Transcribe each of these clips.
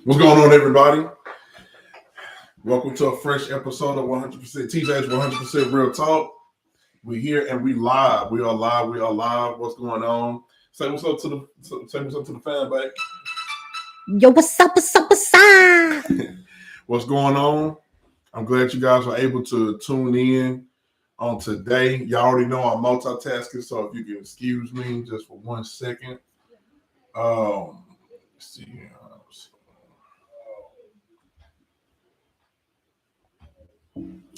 What's going on, everybody? Welcome to a fresh episode of 100% TJ's 100% Real Talk. We're here and we live. We are live. We are live. What's going on? Say what's up to the fan, babe. Yo, what's up? What's going on? I'm glad you guys were able to tune in on today. Y'all already know I'm multitasking, so if you can excuse me just for 1 second. Let's see.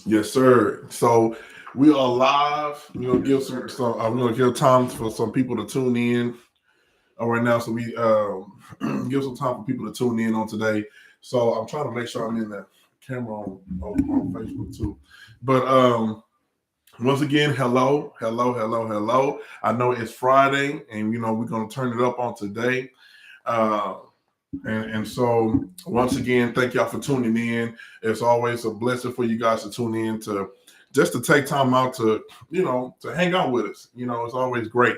Yes, sir. So we are live. We're gonna give I'm gonna give time for some people to tune in right now. So we give some time for people to tune in on today. So I'm trying to make sure I'm in the camera on Facebook too. But once again, hello. I know it's Friday, and we're gonna turn it up on today. And so once again, thank y'all for tuning in. It's always a blessing for you guys to tune in to take time out to hang out with us. It's always great.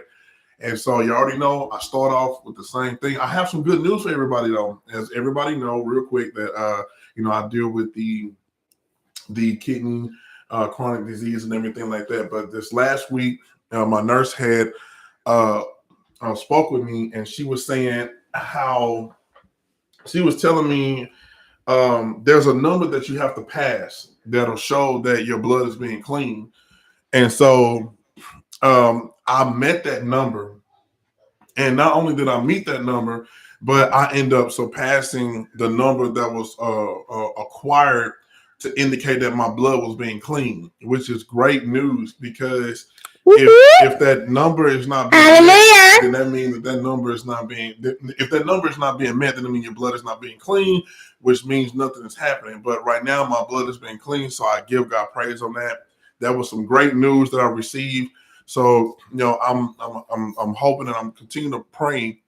And so you already know I start off with the same thing. I have some good news for everybody though. As everybody know, real quick, that I deal with the kidney chronic disease and everything like that. But this last week, my nurse had spoke with me, and she was saying how she was telling me there's a number that you have to pass that'll show that your blood is being clean. And so I met that number. And not only did I meet that number, but I end up surpassing the number that was acquired to indicate that my blood was being clean, which is great news because if that number is not being met, then that means that number is not being. If that number is not being met, then I mean your blood is not being clean, which means nothing is happening. But right now, my blood is being clean, so I give God praise on that. That was some great news that I received. So I'm hoping and I'm continuing to pray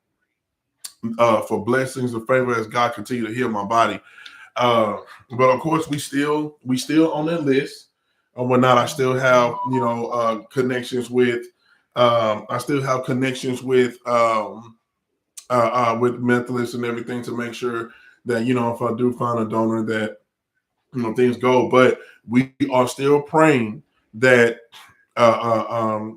for blessings and favor as God continue to heal my body. But of course, we still on that list. And whatnot, I still have connections with Methodists and everything to make sure that if I do find a donor that things go. But we are still praying that my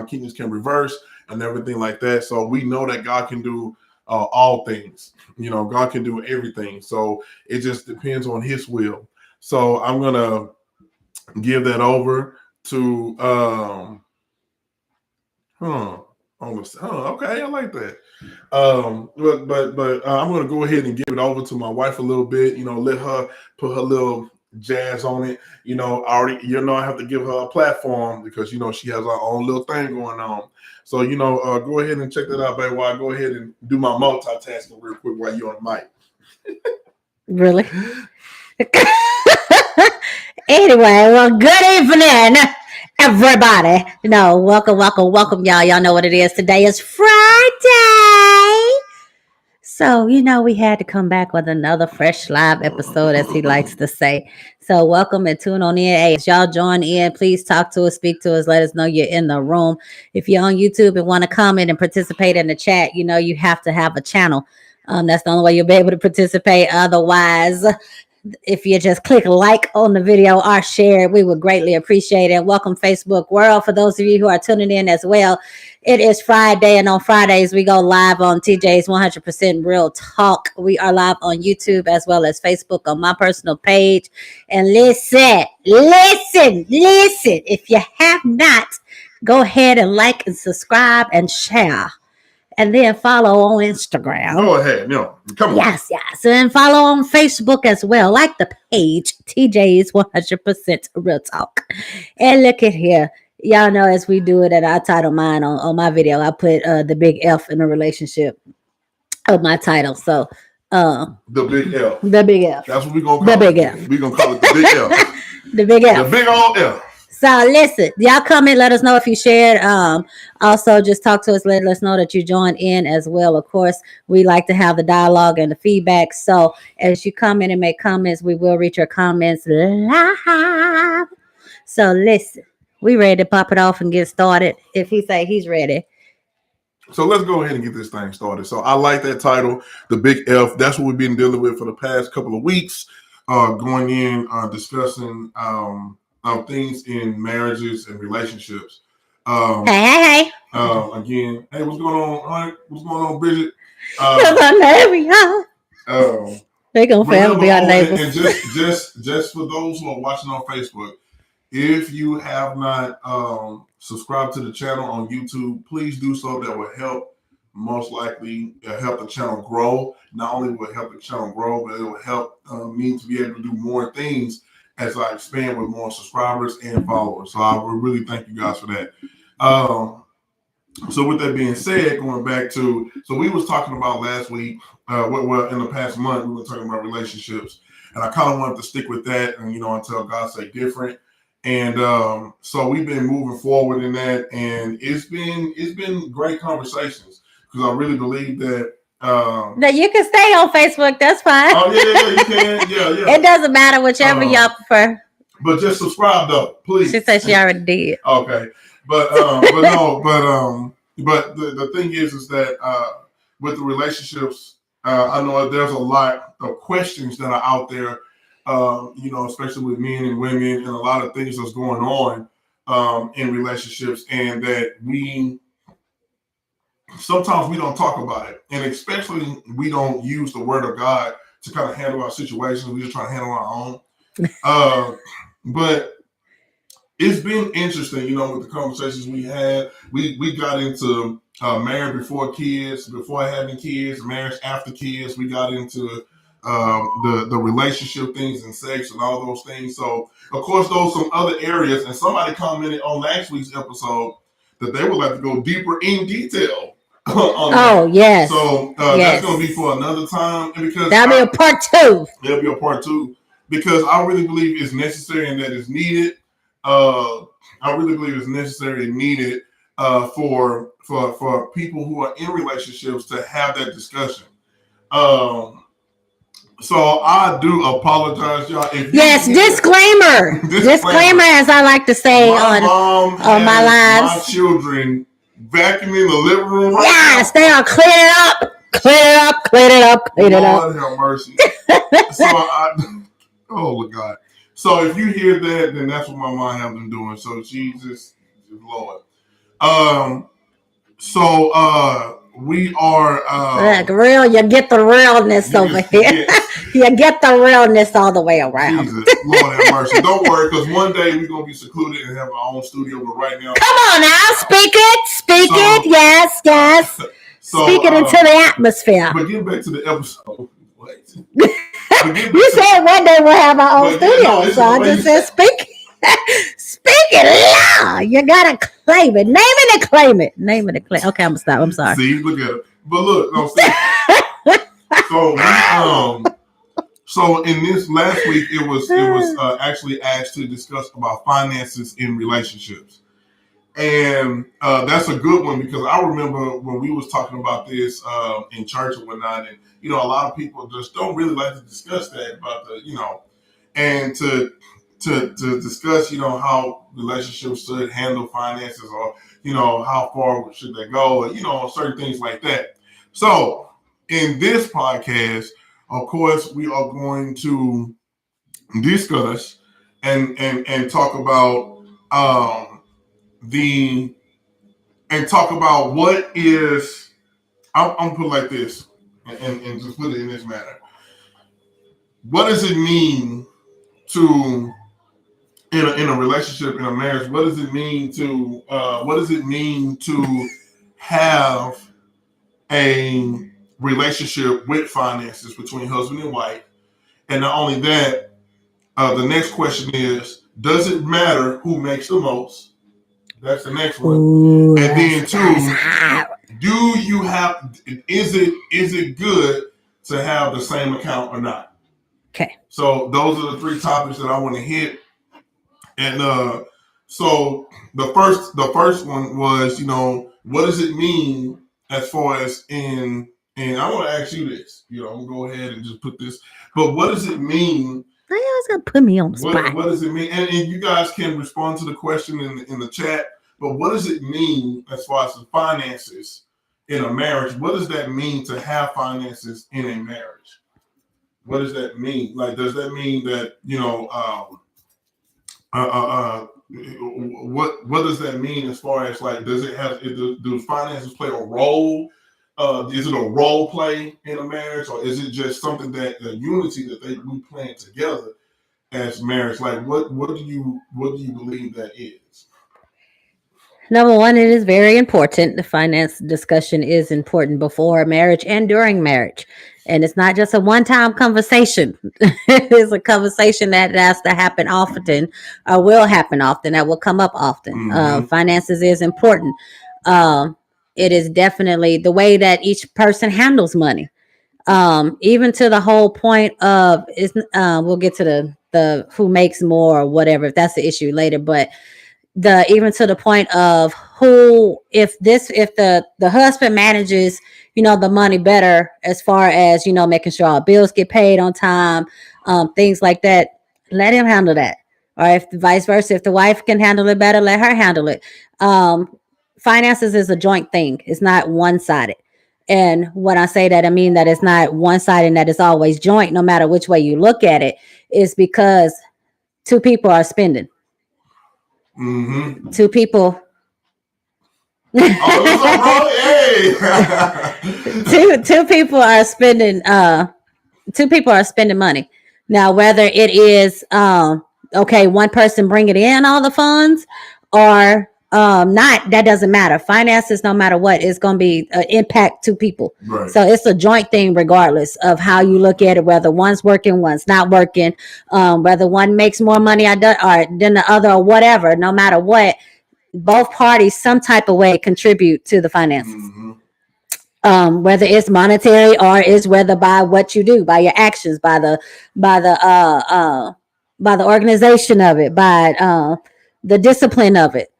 kidneys can reverse and everything like that. So we know that God can do all things. God can do everything. So it just depends on His will. So I'm gonna give that over to okay, I like that. But I'm gonna go ahead and give it over to my wife a little bit. Let her put her little jazz on it. I have to give her a platform because she has her own little thing going on. So go ahead and check that out, baby. While I go ahead and do my multitasking real quick while you're on the mic. Really? Anyway, well, good evening, everybody. Welcome, y'all. Y'all know what it is. Today is Friday. So, we had to come back with another fresh live episode, as he likes to say. So, welcome and tune on in. Hey, as y'all join in, please talk to us, speak to us, let us know you're in the room. If you're on YouTube and want to comment and participate in the chat, you have to have a channel. That's the only way you'll be able to participate. Otherwise, if you just click like on the video or share, we would greatly appreciate it. Welcome, Facebook world. For those of you who are tuning in as well, it is Friday, and on Fridays we go live on TJ's 100% Real Talk. We are live on YouTube as well as Facebook on my personal page. And listen. If you have not, go ahead and like and subscribe and share. And then follow on Instagram. Go ahead, come on. Yes. And follow on Facebook as well. Like the page, TJ's 100% Real Talk. And look at here. Y'all know as we do it at our title mine on my video, I put the big F in the relationship of my title. So the big F. The big F. That's what we're going to call it. The big F. We're going to call it the big F. The big F. The big old F. So listen, y'all comment, let us know if you shared. Also, just talk to us, let us know that you joined in as well. Of course, we like to have the dialogue and the feedback. So as you come in and make comments, we will read your comments live. So listen, we ready to pop it off and get started. If he say he's ready. So let's go ahead and get this thing started. So I like that title, The Big F. That's what we've been dealing with for the past couple of weeks, going in, discussing things in marriages and relationships. Hey. Again, hey, what's going on? All right, what's going on, Bridget? Because I know y'all. They're going to forever be our neighbors. And just for those who are watching on Facebook, if you have not subscribed to the channel on YouTube, please do so. That will help, most likely help the channel grow. Not only will it help the channel grow, but it will help me to be able to do more things as I expand with more subscribers and followers. So I would really thank you guys for that. So with that being said, going back to, so we was talking about last week, well, in the past month, we were talking about relationships, and I kind of wanted to stick with that, and until God say different. And so we've been moving forward in that, and it's been great conversations, because I really believe that. Now you can stay on Facebook. That's fine. Oh yeah, you can. Yeah. It doesn't matter, whichever y'all prefer. But just subscribe though, please. She said she already did. Okay, but the thing is that with the relationships, I know there's a lot of questions that are out there. Especially with men and women, and a lot of things that's going on in relationships, and that sometimes we don't talk about it, and especially we don't use the word of God to kind of handle our situations. We just try to handle our own. But it's been interesting, with the conversations we had. We got into marriage before kids, before having kids, marriage after kids. We got into the relationship things and sex and all those things. So, of course, those some other areas. And somebody commented on last week's episode that they would like to go deeper in detail on that. Yes. So that's going to be for another time. And because that'll be a part two. That'll be a part two, because I really believe it's necessary and that it's needed. I really believe it's necessary and needed for people who are in relationships to have that discussion. So I do apologize, y'all. Disclaimer. Disclaimer, as I like to say my mom on my lives. My children vacuuming the living room. Yes, they are cleaning it up. Lord have mercy. Oh God. So if you hear that, then that's what my mom has been doing. So Jesus, Lord. We are like real. You get the realness over here. Yes. You get the realness all the way around. Jesus, Lord have mercy. Don't worry, because one day we're gonna be secluded and have our own studio. But right now, come on now, speak it. Yes. Speak it into the atmosphere. But getting back to the episode. What? You said one day we'll have our own studio, so I just said speak it loud. You gotta claim it. Name it and claim it. Okay, I'm gonna stop. I'm sorry. See, look at it. But look, no, see. So in this last week, it was actually asked to discuss about finances in relationships. And that's a good one, because I remember when we was talking about this in church and whatnot, and a lot of people just don't really like to discuss that about and to discuss how relationships should handle finances, or how far should they go, or certain things like that. So in this podcast, of course, we are going to discuss and talk about talk about what is, I'm gonna put it like this, and just put it in this manner. What does it mean to in a relationship, in a marriage? What does it mean to have a relationship with finances between husband and wife? And not only that, the next question is, does it matter who makes the most? That's the next one. Ooh, and then two, is it good to have the same account or not? Okay. So those are the three topics that I want to hit. And so the first one was, what does it mean as far as and I want to ask you this, I'm gonna go ahead and just put this, but what does it mean? They always gonna put me on the spot. What does it mean? And you guys can respond to the question in the chat, but what does it mean as far as the finances in a marriage, what does that mean to have finances in a marriage? What does that mean? Like, does that mean that, what does that mean as far as like, does it have, do finances play a role? Is it a role play in a marriage, or is it just something that the unity that we plan together as marriage? Like, what do you believe that is? Number one, it is very important. The finance discussion is important before marriage and during marriage. And it's not just a one time conversation. It is a conversation that has to happen often, or will happen often, that will come up often. Finances is important. Um, it is definitely the way that each person handles money. Even to the whole point of is we'll get to the who makes more or whatever, if that's the issue later, but the even to the point of who, if the husband manages, the money better, as far as making sure all bills get paid on time, things like that, let him handle that. Or if vice versa, if the wife can handle it better, let her handle it. Finances is a joint thing, it's not one-sided. And when I say that, I mean that it's not one-sided and that it's always joint, no matter which way you look at it, is because two people are spending. Two people. Oh, what's up, bro? Hey. two people are spending. Two people are spending money. Now, whether it is okay, one person bringing in all the funds, or not, that doesn't matter. Finances, no matter what, is going to be impact two people. Right. So it's a joint thing, regardless of how you look at it. Whether one's working, one's not working, whether one makes more money than the other, or whatever. No matter what, both parties some type of way contribute to the finances. Whether it's monetary, or is whether by what you do, by your actions, by the by the organization of it, by the discipline of it.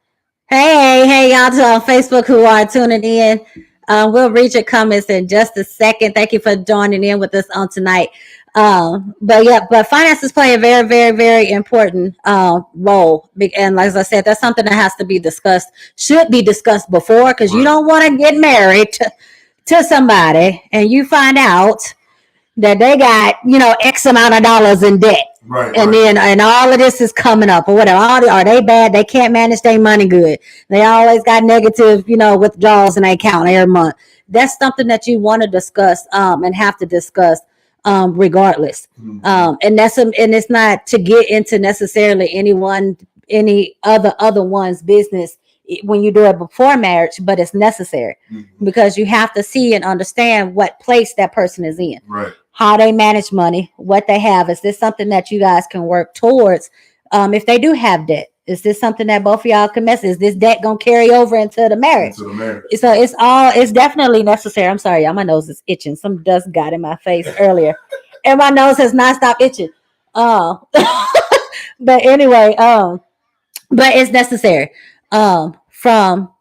Hey, y'all on Facebook who are tuning in. We'll read your comments in just a second. Thank you for joining in with us on tonight. But finances play a very, very, very important role. And like I said, that's something that has to be discussed, should be discussed before, because you don't want to get married to somebody and you find out that they got, X amount of dollars in debt. Right. And then and all of this is coming up or whatever. Are they bad? They can't manage their money good. They always got negative, withdrawals in their account every month. That's something that you want to discuss and have to discuss regardless. And it's not to get into necessarily any other one's business when you do it before marriage, but it's necessary because you have to see and understand what place that person is in. Right. How they manage money, what they have. Is this something that you guys can work towards? If they do have debt, is this something that both of y'all can mess? Is this debt gonna carry over into the marriage? So it's definitely necessary. I'm sorry, y'all, my nose is itching. Some dust got in my face earlier, and my nose has not stopped itching. But anyway, but it's necessary from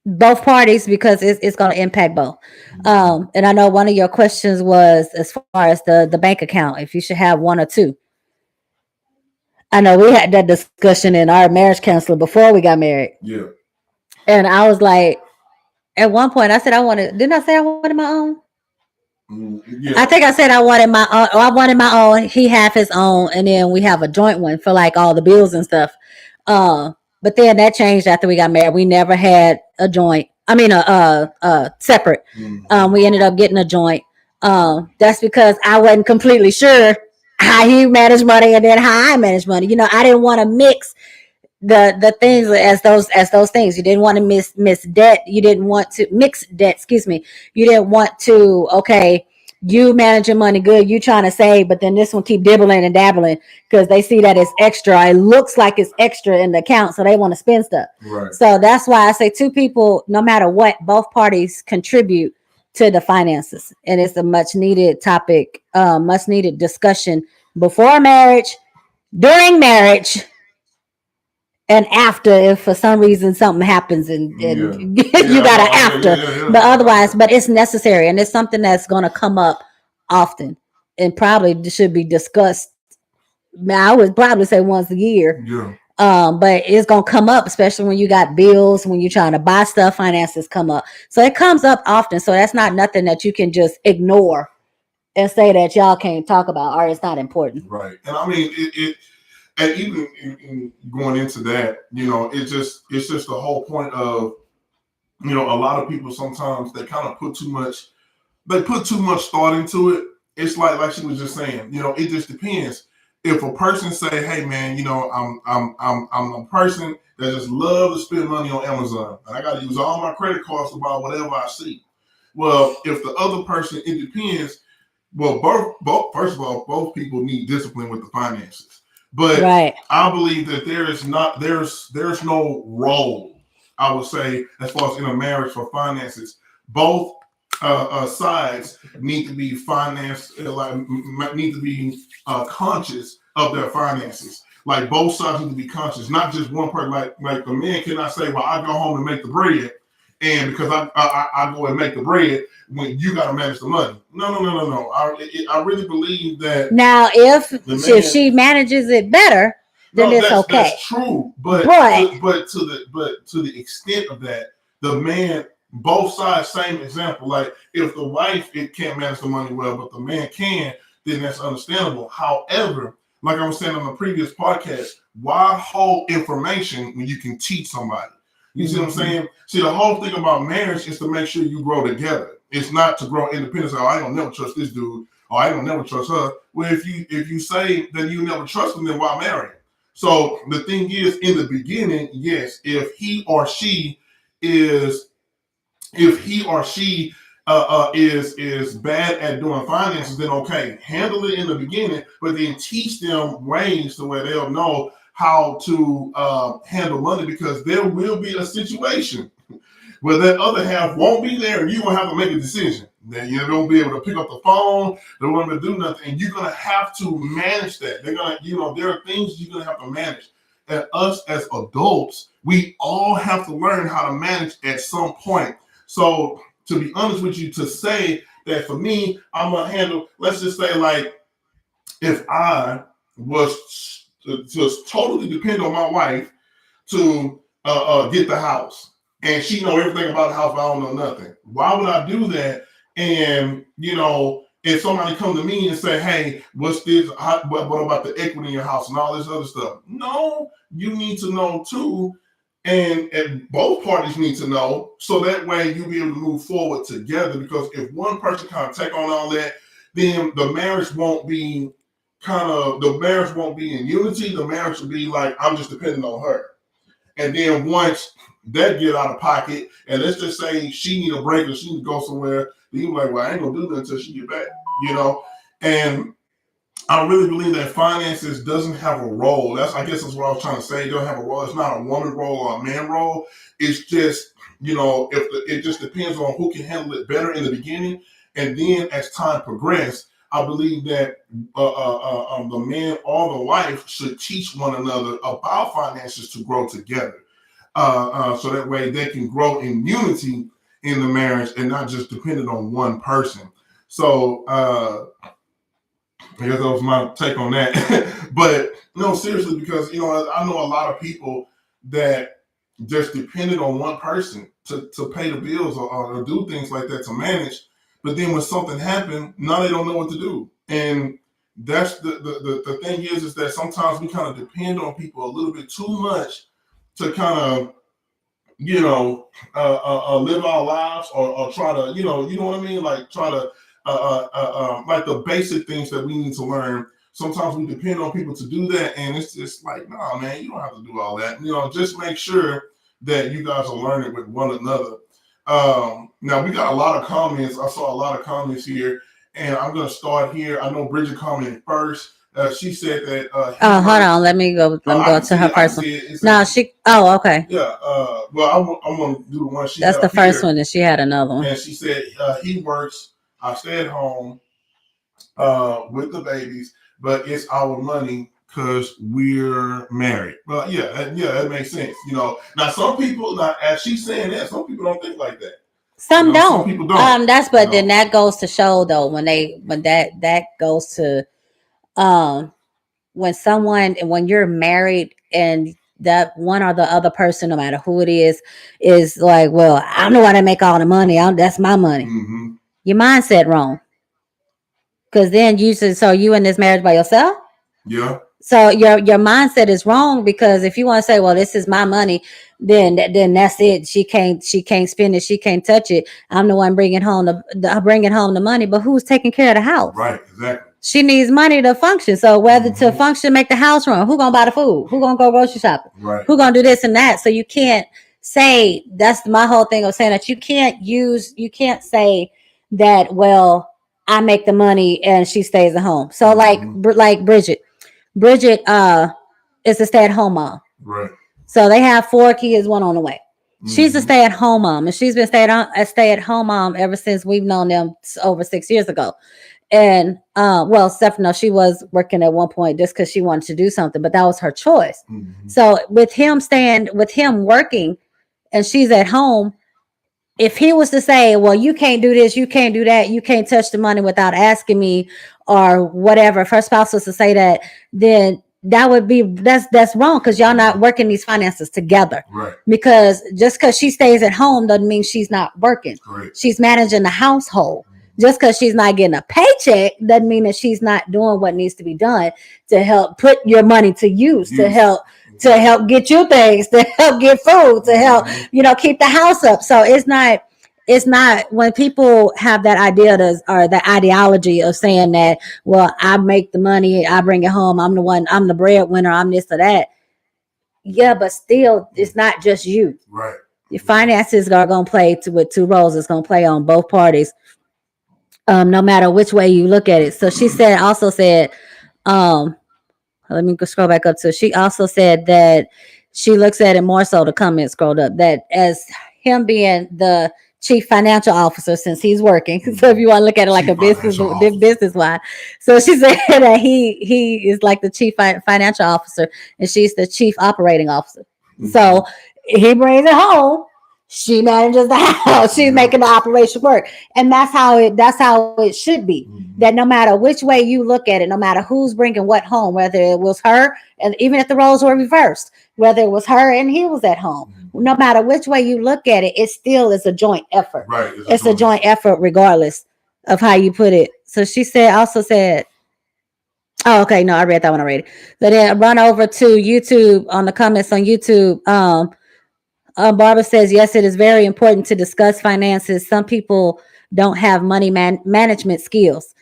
both parties because it's going to impact both. And I know one of your questions was as far as the bank account, if you should have one or two. I know we had that discussion in our marriage counselor before we got married. Yeah. And I was like, at one point, I said didn't I say I wanted my own? Yeah. I think I said I wanted my own. I wanted my own. He have his own, and then we have a joint one for like all the bills and stuff. But then that changed after we got married. We never had a joint. I mean, a separate. We ended up getting a joint. That's because I wasn't completely sure how he managed money and then how I managed money. I didn't want to mix the things as those things. You didn't want to miss debt. You didn't want to mix debt. Excuse me. You didn't want to. Okay, you managing money good. You trying to save, but then this one keep dibbling and dabbling because they see that it's extra. It looks like it's extra in the account, so they want to spend stuff. Right. So that's why I say two people, no matter what, both parties contribute to the finances, and it's a much needed topic, much needed discussion before marriage, during marriage, and after, if for some reason something happens and you got to after. But otherwise, but it's necessary, and it's something that's going to come up often and probably should be discussed. I would probably say once a year. Yeah. But it's gonna come up, especially when you got bills, when you're trying to buy stuff, finances come up. So it comes up often. So that's not nothing that you can just ignore and say that y'all can't talk about or it's not important. Right. And I mean, and even in going into that, it's just the whole point of, a lot of people sometimes they kind of put too much thought into it. It's like she was just saying, it just depends. If a person say, "Hey, man, I'm a person that just love to spend money on Amazon, and I got to use all my credit cards to buy whatever I see." Well, if the other person, it depends. Well, both first of all, both people need discipline with the finances. But Right. I believe that there's no role, I would say, as far as in a marriage for finances. Both sides need to be need to be conscious of their finances. Like both sides need to be conscious, not just one person. Like the man cannot say, "Well, I go home and make the bread, and because I go and make the bread, when you got to manage the money." No. I really believe that Now, if if she manages it better, then no, it's okay. that's true, but to the extent of that, the man, both sides, same example. Like if the wife it can't manage the money well, but the man can, then that's understandable. However, like I was saying on the previous podcast, why hold information when you can teach somebody? You see what I'm saying? See, the whole thing about marriage is to make sure you grow together. It's not to grow independent. Oh, I don't never trust this dude. Or I don't never trust her. Well, if you say that you never trust them, then why marry him? So the thing is, in the beginning, yes, is if he or she is bad at doing finances, then okay, handle it in the beginning, but then teach them ways to where they'll know how to handle money, because there will be a situation where that other half won't be there and you're going to have to make a decision. Then you don't be able to pick up the phone, they won't be able to do nothing, and you're going to have to manage that. They're going to, there are things you're going to have to manage. And us as adults, we all have to learn how to manage at some point. So to be honest with you, to say that for me, I'm going to handle, let's just say like, if I was to just totally depend on my wife to get the house, and she know everything about the house, but I don't know nothing. Why would I do that? And if somebody come to me and say, "Hey, what's this? What about the equity in your house and all this other stuff?" No, you need to know too, and both parties need to know, so that way you'll be able to move forward together. Because if one person kind of take on all that, then the marriage won't be in unity. The marriage will be like, I'm just depending on her. And then once that get out of pocket, and let's just say she need a break or she need to go somewhere, then you're like, well, I ain't gonna do that until she get back, And I really believe that finances doesn't have a role. I guess that's what I was trying to say. It doesn't have a role. It's not a woman role or a man role. It's just, it just depends on who can handle it better in the beginning. And then as time progresses, I believe that the man or the wife should teach one another about finances to grow together. So that way they can grow in unity in the marriage and not just dependent on one person. So I guess that was my take on that. But no, seriously, because I know a lot of people that just depended on one person to pay the bills or do things like that to manage. But then when something happened, now they don't know what to do. And that's the thing is that sometimes we kind of depend on people a little bit too much to kind of live our lives, or try to, you know what I mean? Like try to, like the basic things that we need to learn. Sometimes we depend on people to do that, and it's just like, nah, man, you don't have to do all that. Just make sure that you guys are learning with one another. Now we got a lot of comments. I saw a lot of comments here, and I'm gonna start here. I know Bridget commented first. She said that. Hold on. Let me go. Let me go to her first one. No, she. Oh, okay. Yeah. Well, I'm gonna do the one she. That's the first one, and she had another one. And she said he works. I stay at home with the babies, but it's our money because we're married. Well, yeah, that makes sense. Now some people, as she's saying that, some people don't think like that. Some don't. Some people don't. Then that goes to show though when that goes to when you're married and that one or the other person, no matter who it is like, well, I'm the one that make all the money. That's my money. Mm-hmm. Your mindset wrong. Because then so you in this marriage by yourself. Yeah. So your mindset is wrong, because if you want to say, well, this is my money, then that's it. She can't spend it. She can't touch it. I'm the one bringing home the money. But who's taking care of the house? Right. Exactly. She needs money to function. So whether to function, make the house run, who gonna buy the food? Who gonna go grocery shopping? Right. Who gonna do this and that? So you can't say, that's my whole thing of saying that you can't say that, well, I make the money and she stays at home. So like Bridget is a stay-at-home mom. Right. So they have 4 kids, one on the way. She's a stay-at-home mom, and she's been a stay-at-home mom ever since we've known them over 6 years ago. And well, Stephanie, she was working at one point just because she wanted to do something, but that was her choice. So with him working, and she's at home, if he was to say, well, you can't do this, you can't do that, you can't touch the money without asking me, or whatever, if her spouse was to say that, then that's wrong, because y'all not working these finances together. Right. Because just because she stays at home doesn't mean she's not working. Correct. She's managing the household. Just because she's not getting a paycheck doesn't mean that she's not doing what needs to be done to help put your money to use. To help get you things, to help get food, to help keep the house up. So it's not when people have that idea or the ideology of saying that, well, I make the money, I bring it home, I'm the breadwinner, I'm this or that. Yeah, but still, it's not just you. Right. Your finances are going to play with 2 roles. It's going to play on both parties. No matter which way you look at it. So she also said, let me go scroll back up to, she also said that she looks at it more so, the comments scrolled up, that as him being the chief financial officer, since he's working. So if you want to look at it like a business wise. So she said that he is like the chief financial officer, and she's the chief operating officer. So he brings it home. She manages the house. She's making the operation work. And that's how it should be. That no matter which way you look at it, no matter who's bringing what home, whether it was her, and even if the roles were reversed, whether it was her and he was at home, no matter which way you look at it, it still is a joint effort. Right. It's a joint effort regardless of how you put it. So she also said, oh, okay, no, I read that one already. So then run over to YouTube, on the comments on YouTube. Barbara says, yes, it is very important to discuss finances. Some people don't have money management skills.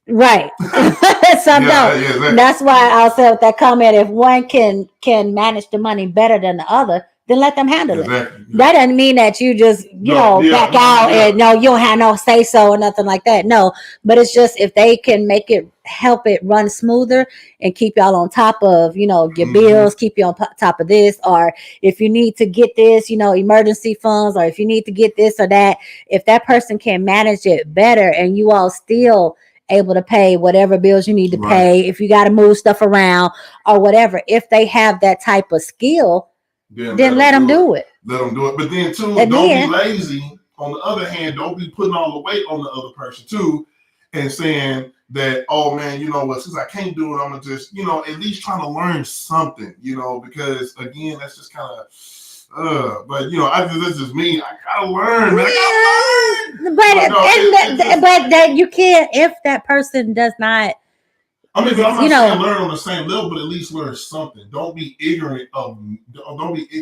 Right. Some don't. Exactly. That's why I'll say with that comment, if one can manage the money better than the other, then let them handle it. Yeah. That doesn't mean that you just, back out and you don't have no say so or nothing like that. No, but it's just if they can help it run smoother and keep y'all on top of, your bills, keep you on top of this, or if you need to get this, emergency funds, or if you need to get this or that, if that person can manage it better and you all still able to pay whatever bills you need to pay, if you got to move stuff around or whatever, if they have that type of skill, then let them do it. Let them do it. But then too, don't be lazy. On the other hand, don't be putting all the weight on the other person too, and saying that, oh man, since I can't do it, I'm gonna just, at least trying to learn something, because again, that's just kind of but this is me. I gotta learn. Man. I gotta learn. But that you can't, if that person does not. I mean, but I'm not saying learn on the same level, but at least learn something. Don't be ignorant of.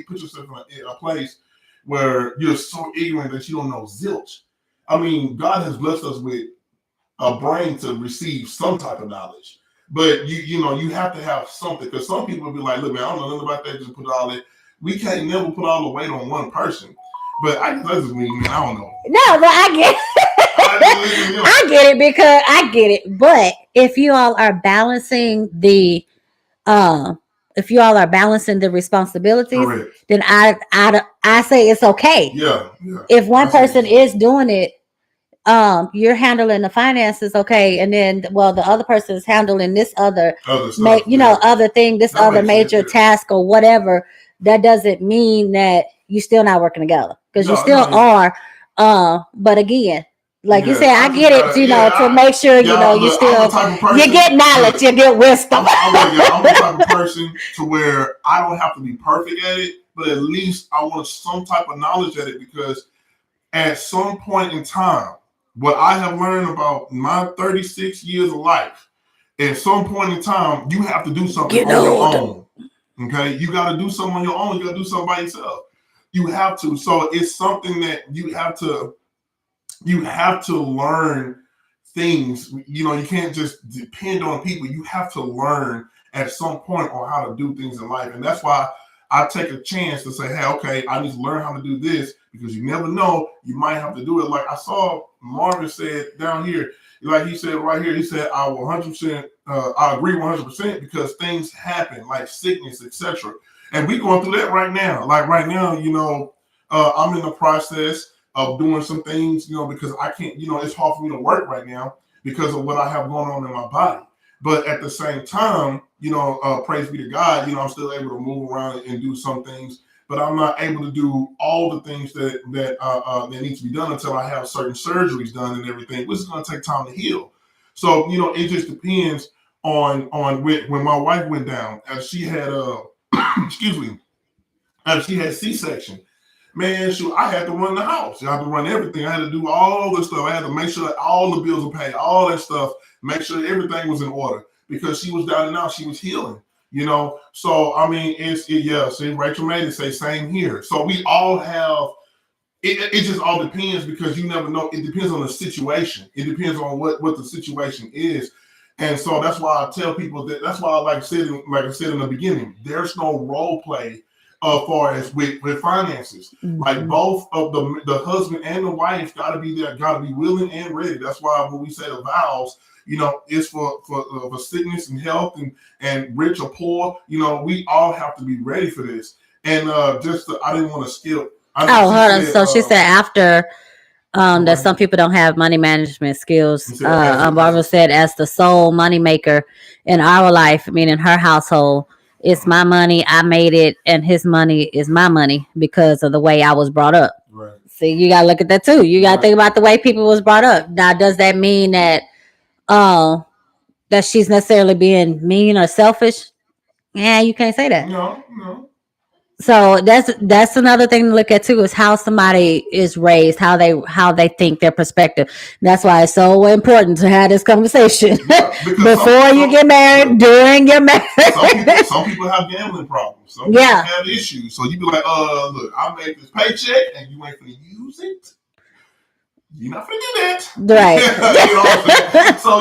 Put yourself in a place where you're so ignorant that you don't know zilch. I mean, God has blessed us with a brain to receive some type of knowledge, but you have to have something, because some people will be like, look, man, I don't know nothing about that. Just put it all in. We can't never put all the weight on one person. But that's just me, man. I don't know. No, but I get it. I get it, because I get it. But if you all are balancing the responsibilities, correct, then I say it's okay. Yeah. If one person is doing it, you're handling the finances, okay, and then the other person is handling this other stuff, other thing, this other major task or whatever. That doesn't mean that you still not working together, because you still are. But again, Like you Yes, said, I get it, to make sure, you look, I'm still, the type of person, you get knowledge, you get wisdom. I'm the type of person to where I don't have to be perfect at it, but at least I want some type of knowledge at it, because at some point in time, what I have learned about my 36 years of life, at some point in time, you have to do something on your own. Okay, you got to do something on your own. You got to do something by yourself. You have to. So it's something that you have to learn things. You can't just depend on people. You have to learn at some point on how to do things in life. And that's why I take a chance to say, hey, okay, I need to learn how to do this, because you never know, you might have to do it. Like I saw Marvin said down here, like he said right here, he said, I will 100%, I agree 100%, because things happen like sickness, etc. And we going through that right now. Like right now, I'm in the process of doing some things, because I can't, it's hard for me to work right now because of what I have going on in my body. But at the same time, praise be to God, I'm still able to move around and do some things, but I'm not able to do all the things that need to be done until I have certain surgeries done and everything, which is going to take time to heal. So, it just depends on when my wife went down, as she had excuse me, as she had C-section. Man, shoot, I had to run the house. I had to run everything. I had to do all this stuff. I had to make sure that all the bills were paid, all that stuff, make sure everything was in order, because she was down and out. She was healing, So, I mean, see, Rachel made it say same here. So we all have, it just all depends, because you never know. It depends on the situation. It depends on what the situation is. And so that's why I tell people that's why like I said in the beginning, there's no role play far as with finances. Mm-hmm. Like both of the husband and the wife got to be there, got to be willing and ready. That's why when we say the vows, it's for sickness and health and rich or poor. We all have to be ready for this. And I didn't want to skip. Hold on. So she said after that some people don't have money management skills. Barbara said, as the sole money maker in our life, meaning her household, it's my money, I made it, and his money is my money because of the way I was brought up. Right. See, you gotta look at that too. You gotta think about the way people was brought up. Now, does that mean that that she's necessarily being mean or selfish? Yeah, you can't say that. No. So that's another thing to look at too, is how somebody is raised, how they think, their perspective. That's why it's so important to have this conversation before you get married, during your marriage. Some people have gambling problems. Some people have issues. So you be like, look, I made this paycheck and you ain't gonna use it. You're not gonna do that, right? You know what I'm saying? So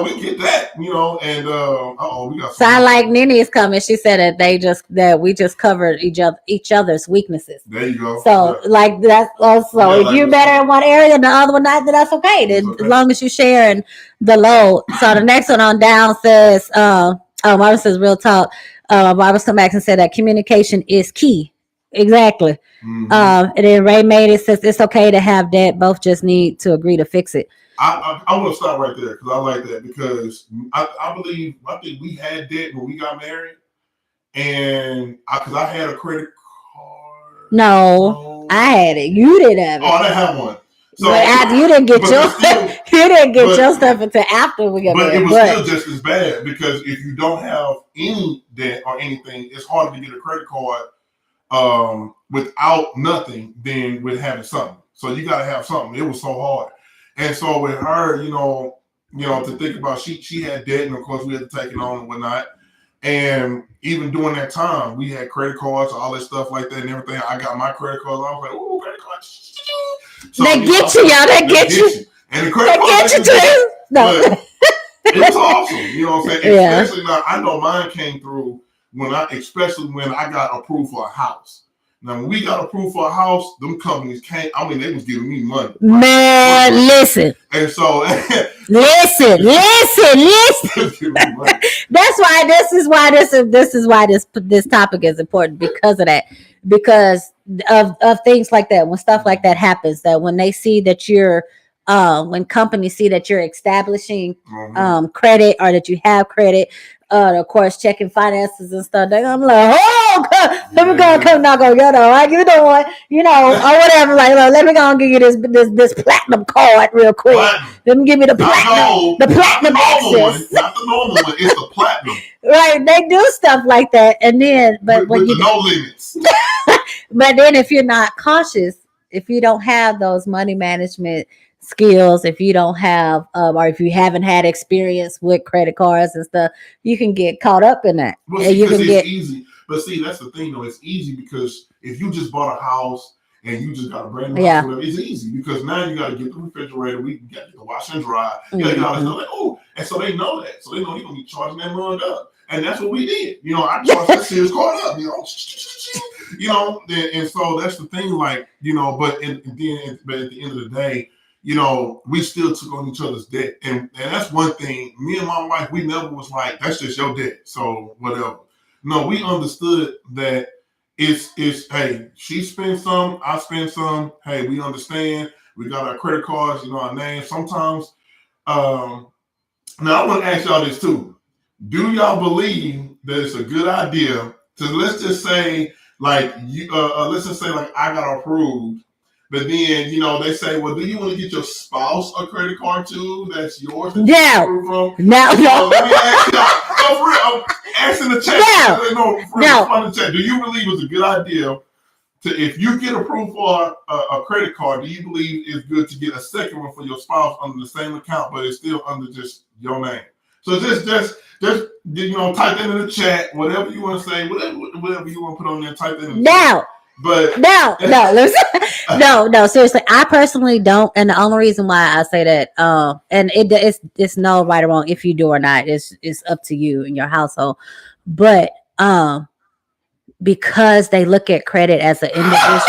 we get that, and we got. So I like Nini's comment. She said that we just covered each other's weaknesses. There you go. So like that's also if you're better in one area and the other one not, then that's okay. Then as long as you're sharing the load. So the next one on down says, Marvin says, real talk. Barbara come back and said that communication is key. Exactly. Mm-hmm. And then Ray made it, says it's okay to have debt. Both just need to agree to fix it. I want to stop right there because I like that, because I think we had debt when we got married, and because I had a credit card. No, I had it. You didn't have it. Oh, I didn't have one. So you didn't get your stuff until after we got married. But it was still just as bad, because if you don't have any debt or anything, it's harder to get a credit card without nothing than with having something. So you got to have something. It was so hard. And so with her, to think about, she had debt, and of course we had to take it on and whatnot. And even during that time, we had credit cards, all that stuff like that and everything. I got my credit cards. I was like, "Ooh, credit cards!" So, they get you, y'all. They get you. And the credit cards get you too. No, it was awesome. You know what I'm saying? Yeah. Especially now, I know mine came through especially when I got approved for a house. Now, when we got approved for a house, them companies came. I mean, they was giving me money. Man, listen. And so, listen. That's why this is why this topic is important, because of that. Because of things like that, when stuff like that happens, that when they see that you're when companies see that you're establishing credit, or that you have credit, of course checking finances and stuff, they're gonna be like, oh God, let me go gonna come knock on your door. Like, you know, or whatever. Like, look, let me go and give you this platinum card real quick. Platinum. Let me give you the Not platinum, gold, the platinum not the normal one, access. not the normal one. It's the platinum. Right? They do stuff like that, and then with the no limits. But then if you're not cautious, if you don't have those money management skills, if you don't have, or if you haven't had experience with credit cards and stuff, you can get caught up in that. Well, and see, you can it's get easy. But see, that's the thing, though. It's easy because if you just bought a house and you just got a brand new house, whatever, it's easy because now you got to get the refrigerator, we got to get the wash and dry, you got to get all this stuff. Like, oh, and so they know that, so they know you're gonna be charging that mug up, and that's what we did. You know, I charged that Sears card up. You know, and so that's the thing. Like, you know, but at the end of the day, you know, we still took on each other's debt, and that's one thing. Me and my wife, we never was like, that's just your debt, so whatever. No, we understood that it's hey, she spent some, I spent some. Hey, we understand. We got our credit cards, you know, our names. Sometimes, now I want to ask y'all this too. Do y'all believe that it's a good idea to, let's just say, like you, let's just say like I got approved, but then, you know, they say, well, do you want to get your spouse a credit card too? That's yours. That no. Let me ask y'all. No, for real. I'm asking the chat. No. Do you believe it's a good idea to, if you get approved for a credit card, do you believe it's good to get a second one for your spouse under the same account, but it's still under just your name? So just you know, type that in the chat. Whatever you want to say, whatever you want to put on there, type that in the chat. But no, seriously, I personally don't, and the only reason why I say that, and it's no right or wrong if you do or not. It's up to you and your household, but because they look at credit as an individual.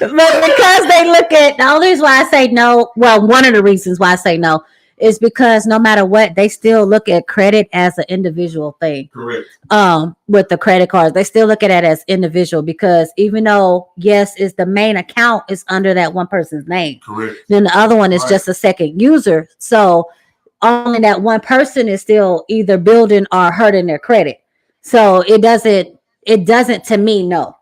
But because they look at, the only reason why I say no, well, one of the reasons why I say no is because no matter what, they still look at credit as an individual thing. Correct. With the credit cards, they still look at it as individual, because even though, yes, is the main account is under that one person's name. Correct. Then the other one is just a second user. So only that one person is still either building or hurting their credit. So it doesn't to me, no.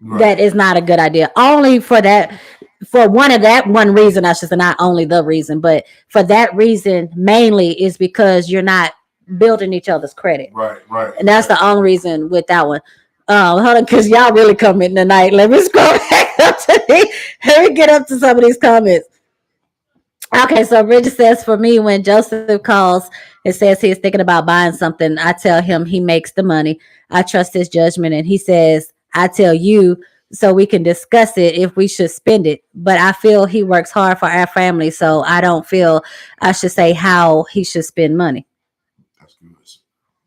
Right. That is not a good idea. Only for that, for one reason, I should say, not only the reason, but for that reason mainly, is because you're not building each other's credit. Right. And that's the only reason with that one. Hold on, because y'all really coming tonight. Let me scroll back up to me. Let me get up to some of these comments. Okay, so Bridget says, for me, when Joseph calls and says he's thinking about buying something, I tell him he makes the money. I trust his judgment. And he says, I tell you so we can discuss it if we should spend it. But I feel he works hard for our family, so I don't feel I should say how he should spend money. That's good.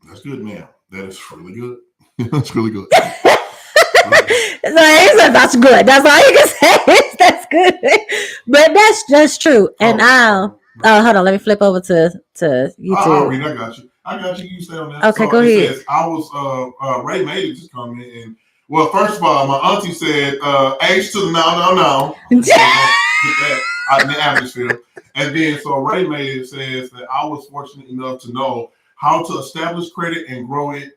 That's good, ma'am. That is really good. That's really good. So he said, that's good. That's all you can say. That's good. But that's just true. And hold on, let me flip over to YouTube. I'll read. I got you. You stay on that. Okay, so go ahead. Says, I was Ray made it just come in, and well, first of all, my auntie said H to the no. Get that out in the atmosphere. And then so Ray made it says that I was fortunate enough to know how to establish credit and grow it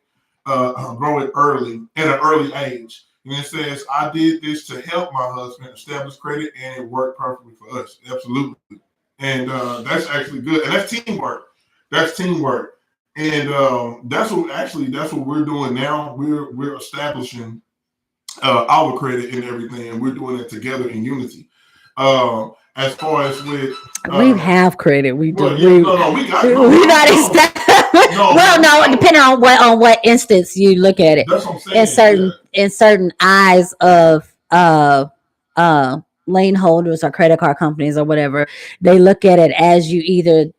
early at an early age. And it says, I did this to help my husband establish credit, and it worked perfectly for us. Absolutely. And that's actually good. And that's teamwork. And that's what we're doing now. We're establishing our credit and everything, and we're doing it together in unity. As far as with we have credit, we do. We got it. We're not established. No, depending on what instance you look at it. That's what I'm saying. In certain eyes of lane holders or credit card companies or whatever, they look at it as you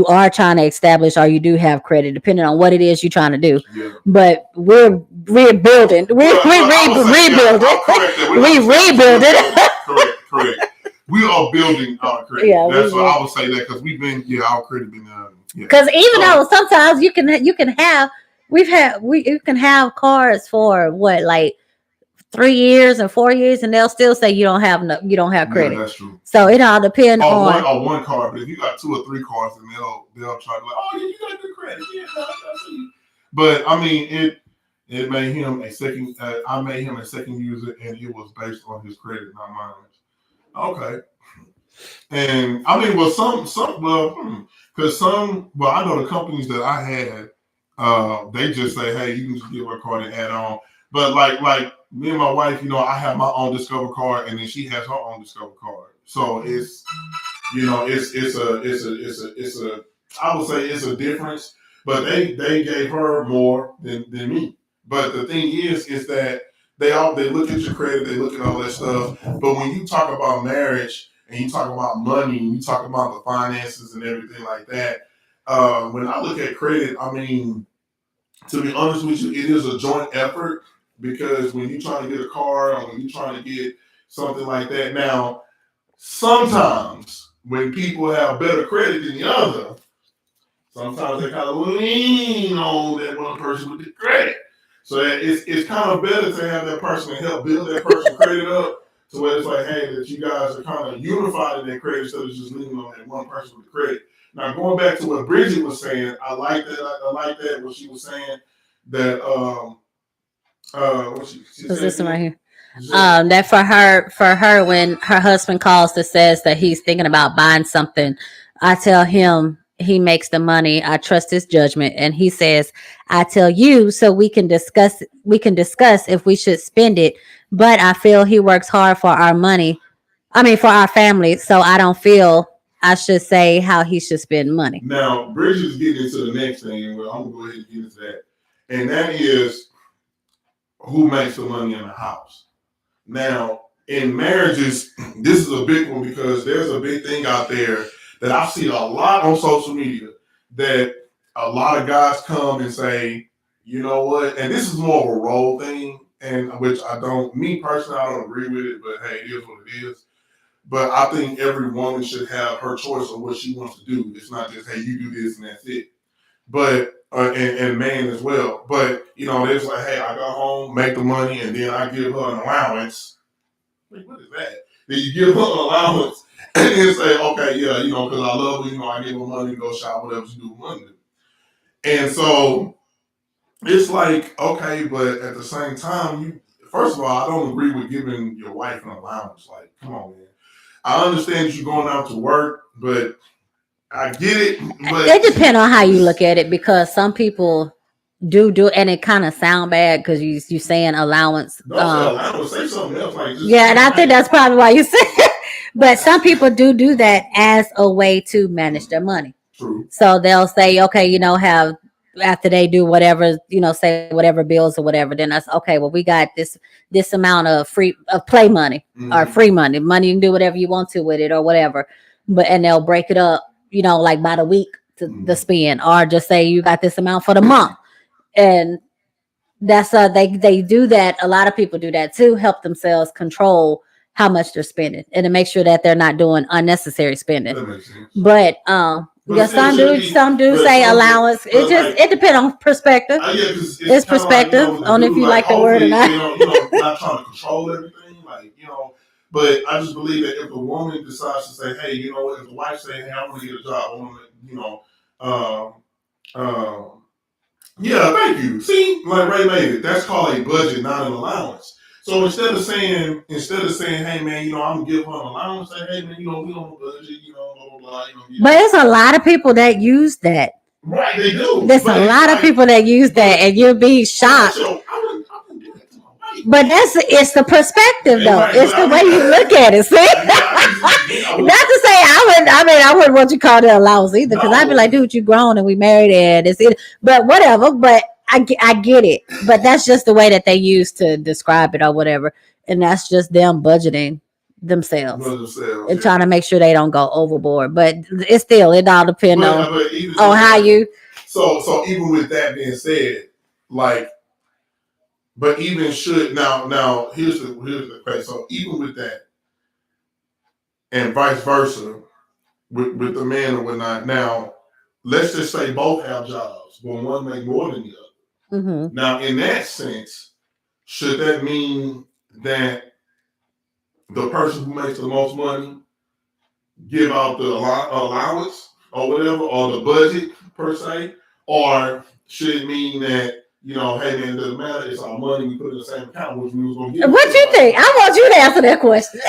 are trying to establish or you do have credit, depending on what it is you're trying to do. Yeah. But we're rebuilding. We rebuilding. Correct. We are building our credit. Yeah, that's what I would say, that because we've been, our credit been. Because even though sometimes you can have cards for what, like 3 years and 4 years, and they'll still say you don't have Yeah, credit. that's true. So it all depends on one card, but if you got 2 or 3 cards, then they'll try to like, oh yeah, you got good credit. Yeah, I see. But I mean, it made him a second. I made him a second user, and it was based on his credit, not mine. Okay. And I mean, well, because I know the companies that I had, they just say, hey, you can just give her a card and add on. But like me and my wife, I have my own Discover card, and then she has her own Discover card. So it's I would say it's a difference. But they gave her more than me. But the thing is that they look at your credit, they look at all that stuff. But when you talk about marriage and you talk about money, and you talk about the finances and everything like that, when I look at credit, I mean, to be honest with you, it is a joint effort because when you're trying to get a car or when you're trying to get something like that, now sometimes when people have better credit than the other, sometimes they kind of lean on that one person with the credit. So it's kind of better to have that person to help build that person's credit up to where it's like, hey, that you guys are kind of unified in that credit instead of just leaning on that one person with the credit. Now, going back to what Bridget was saying, I like that. I like that what she was saying that what she was said this one right here. that That for her when her husband calls that says that he's thinking about buying something, I tell him he makes the money. I trust his judgment, and he says, "I tell you so we can discuss. We can discuss if we should spend it. But I feel he works hard for our money. I mean, for our family. So I don't feel I should say how he should spend money." Now, Bridget is getting into the next thing. Well, I'm gonna go ahead and get into that, and that is who makes the money in the house. Now, in marriages, this is a big one because there's a big thing out there that I see a lot on social media that a lot of guys come and say, you know what, and this is more of a role thing, and which me personally, I don't agree with it, but hey, it is what it is. But I think every woman should have her choice of what she wants to do. It's not just, hey, you do this and that's it. But and man as well. But it's like, hey, I go home, make the money, and then I give her an allowance. Like, what is that? Then you give her an allowance, and then say, okay, yeah, because I love her, I give her money to go shop, whatever she do with money. And so it's like, okay, but at the same time, first of all, I don't agree with giving your wife an allowance. Like, come on, man. I understand you're going out to work, but I get it. But it depends on how you look at it because some people do and it kind of sound bad because you saying allowance. Don't say allowance. Say something else. Like Yeah, and I think that's probably why you said it. But some people do that as a way to manage their money. True. So they'll say, okay, have after they do whatever, say whatever bills or whatever, then that's okay. Well, we got this amount of play money or free money. Money you can do whatever you want to with it or whatever. And they'll break it up, like by the week to the spend, or just say you got this amount for the month. And that's they do that. A lot of people do that to help themselves control how much they're spending and to make sure that they're not doing unnecessary spending. That makes sense. But yeah, some do say allowance. It depends on perspective. It's perspective on if you like the word or not. Not trying to control everything, But I just believe that if a woman decides to say, hey, if the wife say, hey, I want to get a job, I want to, yeah, thank you. See, like Ray made it. That's called a budget, not an allowance. So instead of saying, hey man, I'm gonna give her an allowance, say, hey man, we on a budget, blah blah blah. But it's a lot of people that use that. Right, they do. There's a lot of people that use that, and you'll be shocked. I wouldn't do that to my wife. But it's the perspective, though. Right, it's the way you look at it. See, not to say I wouldn't want you to call it allowance either, because I'd be like, dude, you grown and we married, and it's it. But whatever. But I get it. But that's just the way that they use to describe it or whatever, and that's just them budgeting themselves and trying to make sure they don't go overboard. But it all depends on how you. So even with that being said, like. But even should now here's the question. So even with that, and vice versa, with the man or whatnot. Now, let's just say both have jobs, but one make more than the other. Mm-hmm. Now, in that sense, should that mean that the person who makes the most money give out the allowance or whatever, or the budget per se, or should it mean that, hey man, it doesn't matter, it's our money, we put it in the same account, which we was gonna give. What you think? I want you to answer that question.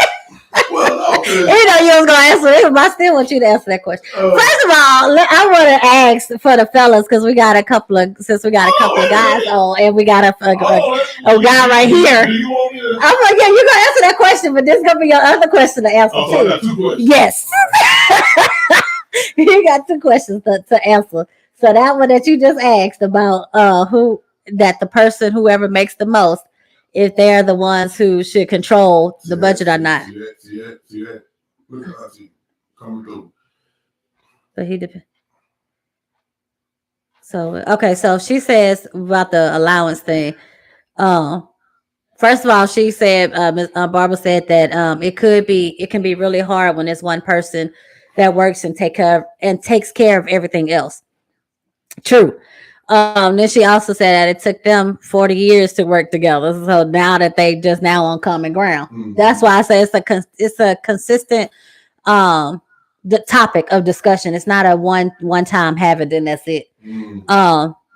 Well, no, you was gonna answer it, but I still want you to answer that question. First of all, I want to ask for the fellas because we got a couple of guys on, and we got a guy right here. Do you want me to? I'm like, yeah, you're gonna answer that question, but this is gonna be your other question to answer so I got 2 questions. Yes, you got 2 questions to answer. So that one that you just asked about the person whoever makes the most, if they're the ones who should control the budget or not. See that. Look at Auntie coming through. But he depends. So okay, so she says about the allowance thing. First of all, she said, Barbara said that it can be really hard when there's one person that works and takes care of everything else. True. Then she also said that it took them 40 years to work together. So now that they just now on common ground, that's why I say it's a consistent the topic of discussion. It's not a one time have it, then that's it.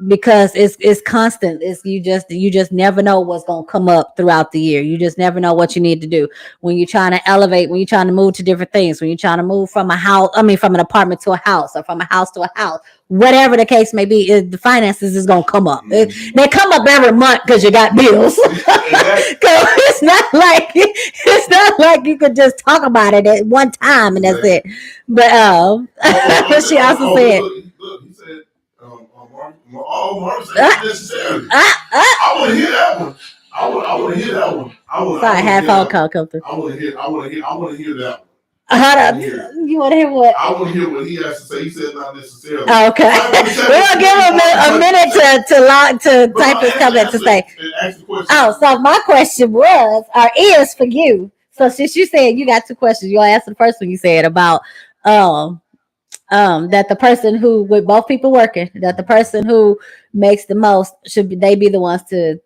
Because it's constant. You just never know what's gonna come up throughout the year. You just never know what you need to do when you're trying to elevate, when you're trying to move to different things, when you're trying to move from from an apartment to a house, or from a house to a house, whatever the case may be. The finances is gonna come up. They come up every month because you got bills. It's not like you could just talk about it at one time and that's it. But she also said. Look, he said. Necessarily. I want to hear that one. I want to hear that one. Sorry, I had a phone call come through. I want to hear that one. Hold up. You want to hear what? I want to hear what he has to say. He said not necessarily. Okay. We'll give him a minute to type his comment to say. Oh, so my question is for you. So since you said you got 2 questions, you'll answer the first one you said about that the person who, with both people working, that the person who makes the most they be the ones to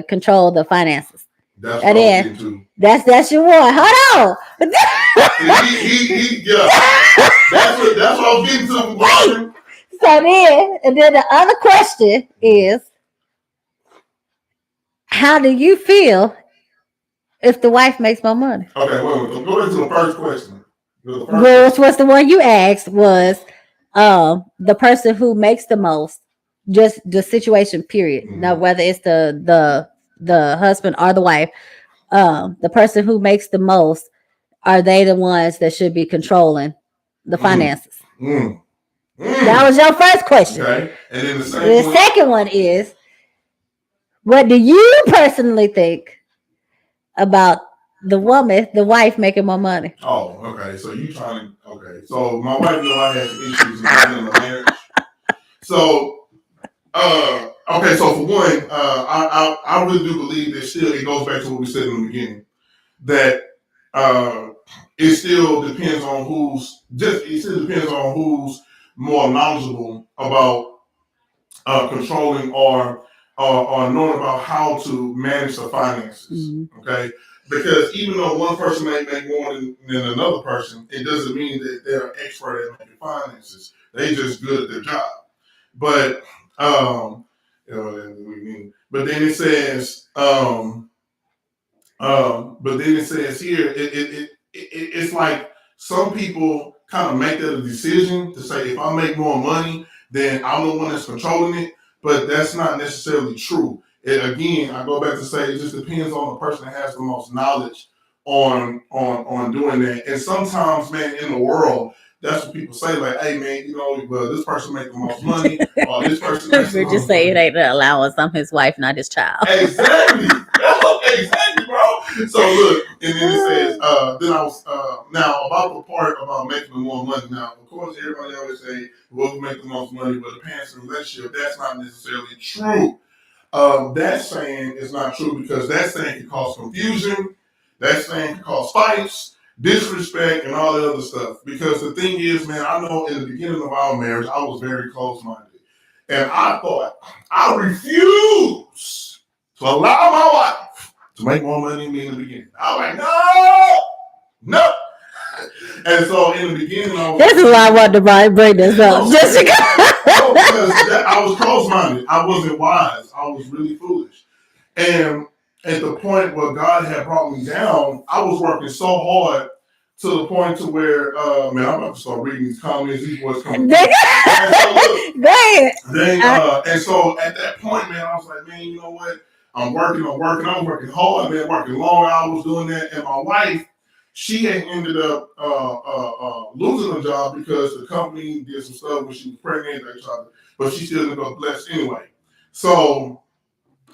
control the finances. That's what I'm getting to. That's your one. Hold on. That's what I'm getting to. Wait. So then the other question is, how do you feel if the wife makes more money? Okay, wait. Go into the first question. Which was the one you asked was the person who makes the most, just the situation period. Now whether it's the husband or the wife, the person who makes the most, are they the ones that should be controlling the finances? That was your first question. Okay. And then the second one is, what do you personally think about the wife making more money? Oh, okay. So you trying to, okay. So my wife, I had some issues in the marriage. So, okay. So for one, I really do believe that still it goes back to what we said in the beginning, that it still depends on who's more knowledgeable about controlling or knowing about how to manage the finances. Okay. Because even though one person may make more than another person, it doesn't mean that they're an expert at making finances. They just good at their job. But but then it says, here, it's like some people kind of make that a decision to say, if I make more money, then I'm the one that's controlling it. But that's not necessarily true. Again, I go back to say it just depends on the person that has the most knowledge on doing that. And sometimes, man, in the world, that's what people say, like, hey man, well, this person makes the most money, or this person makes the most just say it ain't the allowance. I'm his wife, not his child. Exactly. Exactly, bro. So look, and then it says, then I was now about the part about making more money. Now, of course, everybody always say, well, we make the most money, but the parents in a relationship, that's not necessarily true. That saying is not true, because that saying can cause confusion. That saying can cause fights, disrespect, and all that other stuff. Because the thing is, man, I know in the beginning of our marriage, I was very close-minded. And I thought, I refuse to allow my wife to make more money than me in the beginning. I was like, no. And so in the beginning, I was this is why I wanted to bring this up. Just because I was close-minded. I wasn't wise. I was really foolish. And at the point where God had brought me down, I was working so hard to the point to where, man, I'm about to start reading these comments. These boys coming. And so look, go ahead. And so at that point, man, I was like, man, you know what? I'm working. I'm working hard, man, working long hours doing that. And my wife, she had ended up losing her job because the company did some stuff when she was pregnant, but she still ended up blessed anyway. So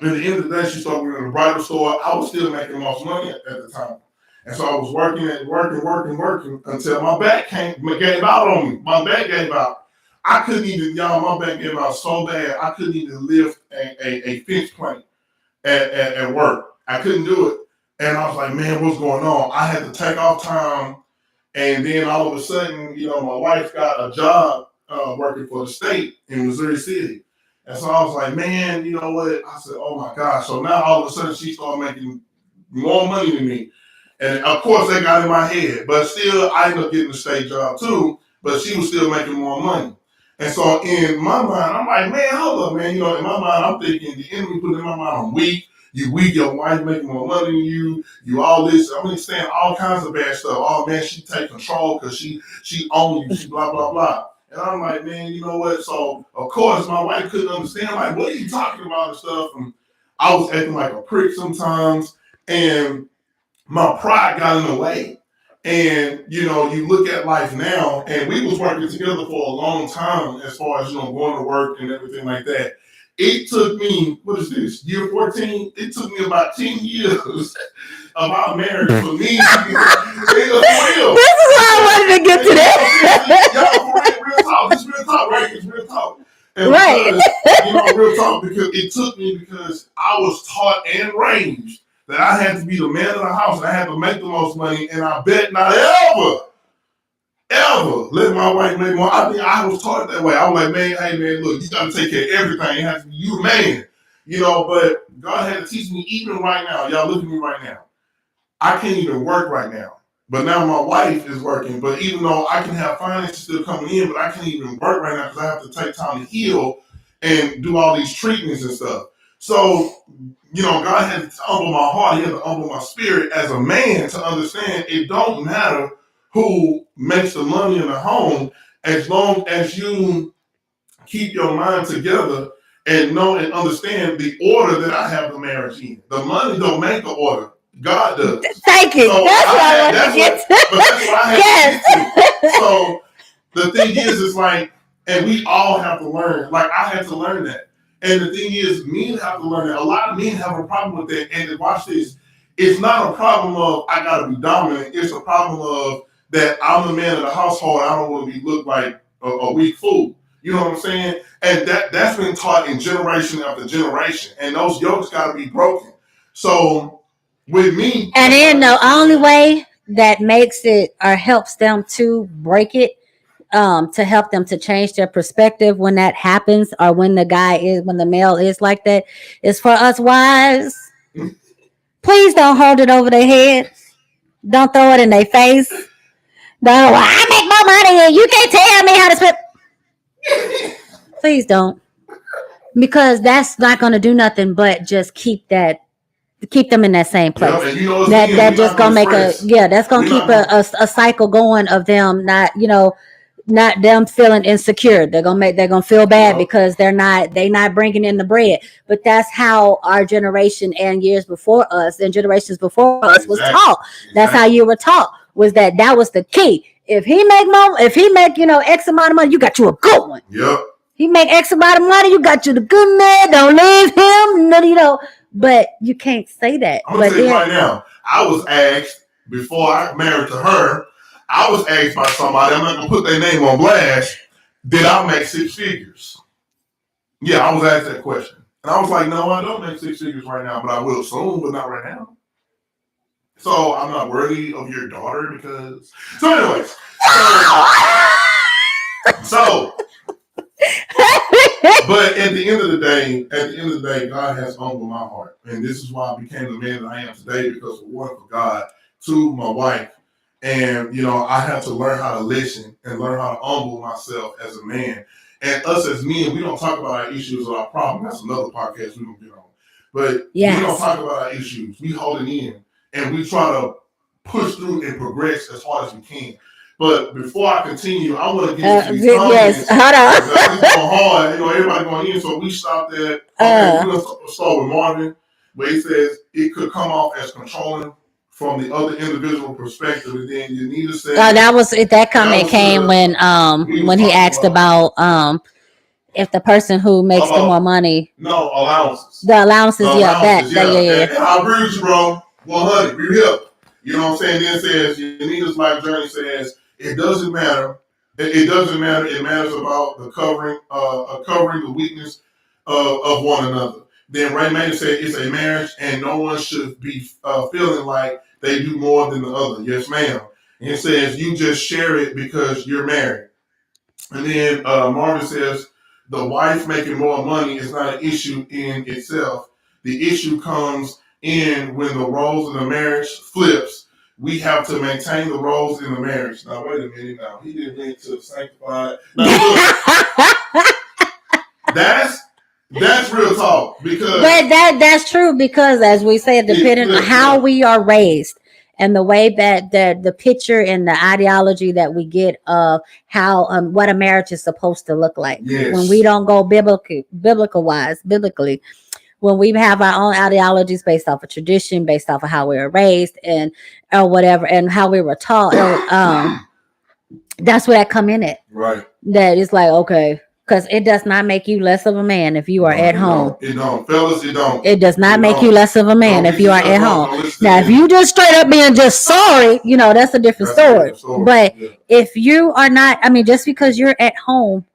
at the end of the day, she started working in a bridal store. I was still making most money at the time. And so I was working until my back gave out on me. My back gave out. I couldn't even, y'all, my back gave out so bad, I couldn't even lift a fish plank at work. I couldn't do it. And I was like, man, what's going on? I had to take off time. And then all of a sudden, you know, my wife got a job working for the state in Missouri City. And so I was like, man, you know what? I said, oh my gosh. So now all of a sudden she started making more money than me. And of course they got in my head. But still, I ended up getting a state job too. But she was still making more money. And so in my mind, I'm like, man, hold up, man. You know, in my mind, I'm thinking the enemy put in my mind, I'm weak. You weak, your wife making more money than you. You all this. I'm saying all kinds of bad stuff. Oh man, she take control because she owns you. She blah blah blah. And I'm like, man, you know what? So of course my wife couldn't understand. Like, what are you talking about and stuff? And I was acting like a prick sometimes, and my pride got in the way. And you know, you look at life now, and we was working together for a long time as far as, you know, going to work and everything like that. It took me, what is this, year 14? It took me about 10 years of our marriage for me to get it was real. This is why I wanted to get to this. Y'all, for real talk. This real talk, right? It's real talk. And right. Because, you know, real talk, because it took me, because I was taught and raised that I had to be the man of the house and I had to make the most money, and I bet not ever let my wife make more. I think I was taught that way. I was like, man, hey man, look, you gotta take care of everything. It has to be you, man. You know, but God had to teach me even right now. Y'all look at me right now. I can't even work right now. But now my wife is working. But even though I can have finances still coming in, but I can't even work right now because I have to take time to heal and do all these treatments and stuff. So, you know, God had to humble my heart. He had to humble my spirit as a man to understand it don't matter who makes the money in the home, as long as you keep your mind together and know and understand the order that I have the marriage in. The money don't make the order. God does. Thank you. So that's what I want to get to. But that's what I had to get to. So the thing is like, and we all have to learn. Like, I had to learn that. And the thing is, men have to learn that. A lot of men have a problem with that. And watch this. It's not a problem of I got to be dominant. It's a problem of that I'm the man of the household. I don't want to be looked like a weak fool. You know what I'm saying? And that's been taught in generation after generation. And those yokes got to be broken. So with me. And then the only way that makes it or helps them to break it, to help them to change their perspective when that happens, or when the male is like that, is for us wives. Please don't hold it over their head. Don't throw it in their face. Don't, I make more money and you can't tell me how to spend. Please don't. Because that's not going to do nothing but just keep them in that same place. Yeah, you know, that just gonna make that's gonna keep a cycle going of them not them feeling insecure. They're gonna feel bad because they're not bringing in the bread. But that's how our generation and years before us and generations before us was taught. That's how you were taught, was that was the key. If he make X amount of money, you got you a good one. Yep. He make X amount of money, you got you the good man. Don't leave him. But you can't say that. I'm gonna tell you right now. I was asked before I married to her. I was asked by somebody. I'm not gonna put their name on blast. Did I make six figures? Yeah, I was asked that question, and I was like, no, I don't make six figures right now, but I will soon, but not right now. So I'm not worthy of your daughter because. So, anyways. So But at the end of the day, God has humbled my heart, and this is why I became the man that I am today, because of one for God, two, my wife. And I had to learn how to listen and learn how to humble myself as a man. And us as men, we don't talk about our issues or our problems. That's another podcast we don't get on. But we don't talk about our issues. We hold it in, and we try to push through and progress as hard as we can. But before I continue, I want to get into these comments. Yes, hold on. It's going hard. Everybody going in. So we stopped at, okay, we're going to start with Marvin, where he says it could come off as controlling from the other individual perspective. And then Yanita said, that comment came when he asked about if the person who makes the more money. No, allowances. The allowances, yeah. And I agree with you, bro. 100. Be here. You know what I'm saying? Then it says, Yanita's life journey says, it doesn't matter. It doesn't matter. It matters about the covering the weakness of one another. Then Ray Maynard said it's a marriage and no one should be feeling like they do more than the other. Yes, ma'am. And it says you just share it because you're married. And then Marvin says the wife making more money is not an issue in itself. The issue comes in when the roles in the marriage flips. We have to maintain the roles in the marriage. Now, wait a minute. Now, he didn't mean to sanctify. That's real talk. Because but that's true, because as we said, depending on how we are raised and the way that the picture and the ideology that we get of how what a marriage is supposed to look like. Yes. When we don't go biblically, when we have our own ideologies based off of tradition, based off of how we were raised and or whatever, and how we were taught, that's where that come in it. Right. That is like, okay, because it does not make you less of a man if you are at home. It don't. Fellas, it don't. It does not make you less of a man if you are at home. Now, if you just straight up being just sorry, that's a different story. But if you are not, just because you're at home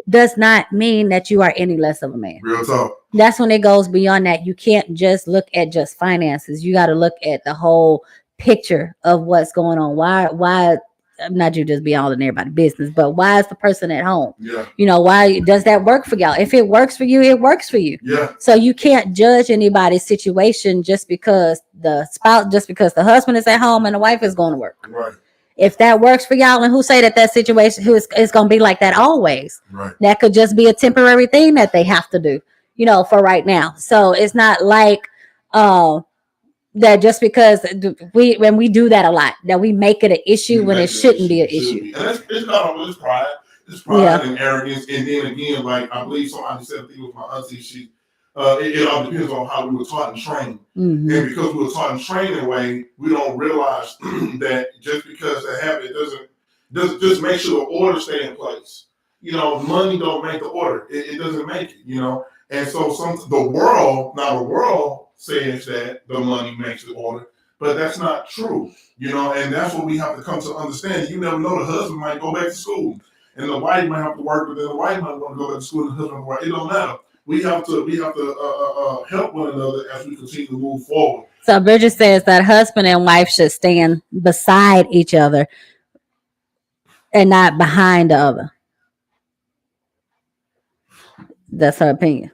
does not mean that you are any less of a man. Real talk. That's when it goes beyond that. You can't just look at just finances. You got to look at the whole picture of what's going on. Why not you just be all in everybody's business, but why is the person at home? Yeah. Why does that work for y'all? If it works for you, it works for you. Yeah. So you can't judge anybody's situation just because the husband is at home and the wife is going to work. Right. If that works for y'all, and who say that situation is going to be like that always? Right. That could just be a temporary thing that they have to do, for right now. So it's not like that just because when we do that a lot, that we make it an issue when it shouldn't be an issue. And it's not pride. It's pride and arrogance. And then again, like I believe somebody said, I think it was my auntie, it all depends on how we were taught and trained. Mm-hmm. And because we were taught and trained in a way, we don't realize that just because that happened, it doesn't just make sure the order stay in place. Money don't make the order. It doesn't make it, And so the world says that the money makes the order, but that's not true, and that's what we have to come to understand. You never know, the husband might go back to school and the wife might have to work, but then the wife might want to go back to school and the husband work. It don't matter. We have to help one another as we continue to move forward. So Bridget says that husband and wife should stand beside each other and not behind the other. That's her opinion.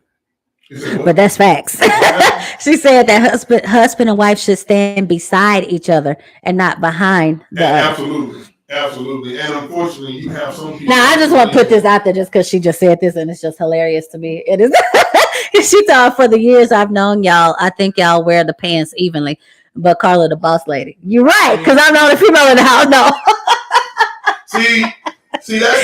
But that's facts. She said that husband and wife should stand beside each other and not behind the other. Absolutely. And unfortunately, you have some people. Now, I just want to put this out there just because she just said this, and it's just hilarious to me. It is. She thought, for the years I've known y'all, I think y'all wear the pants evenly. But Carla, the boss lady, you're right, because I'm not a female in the house. No. See that's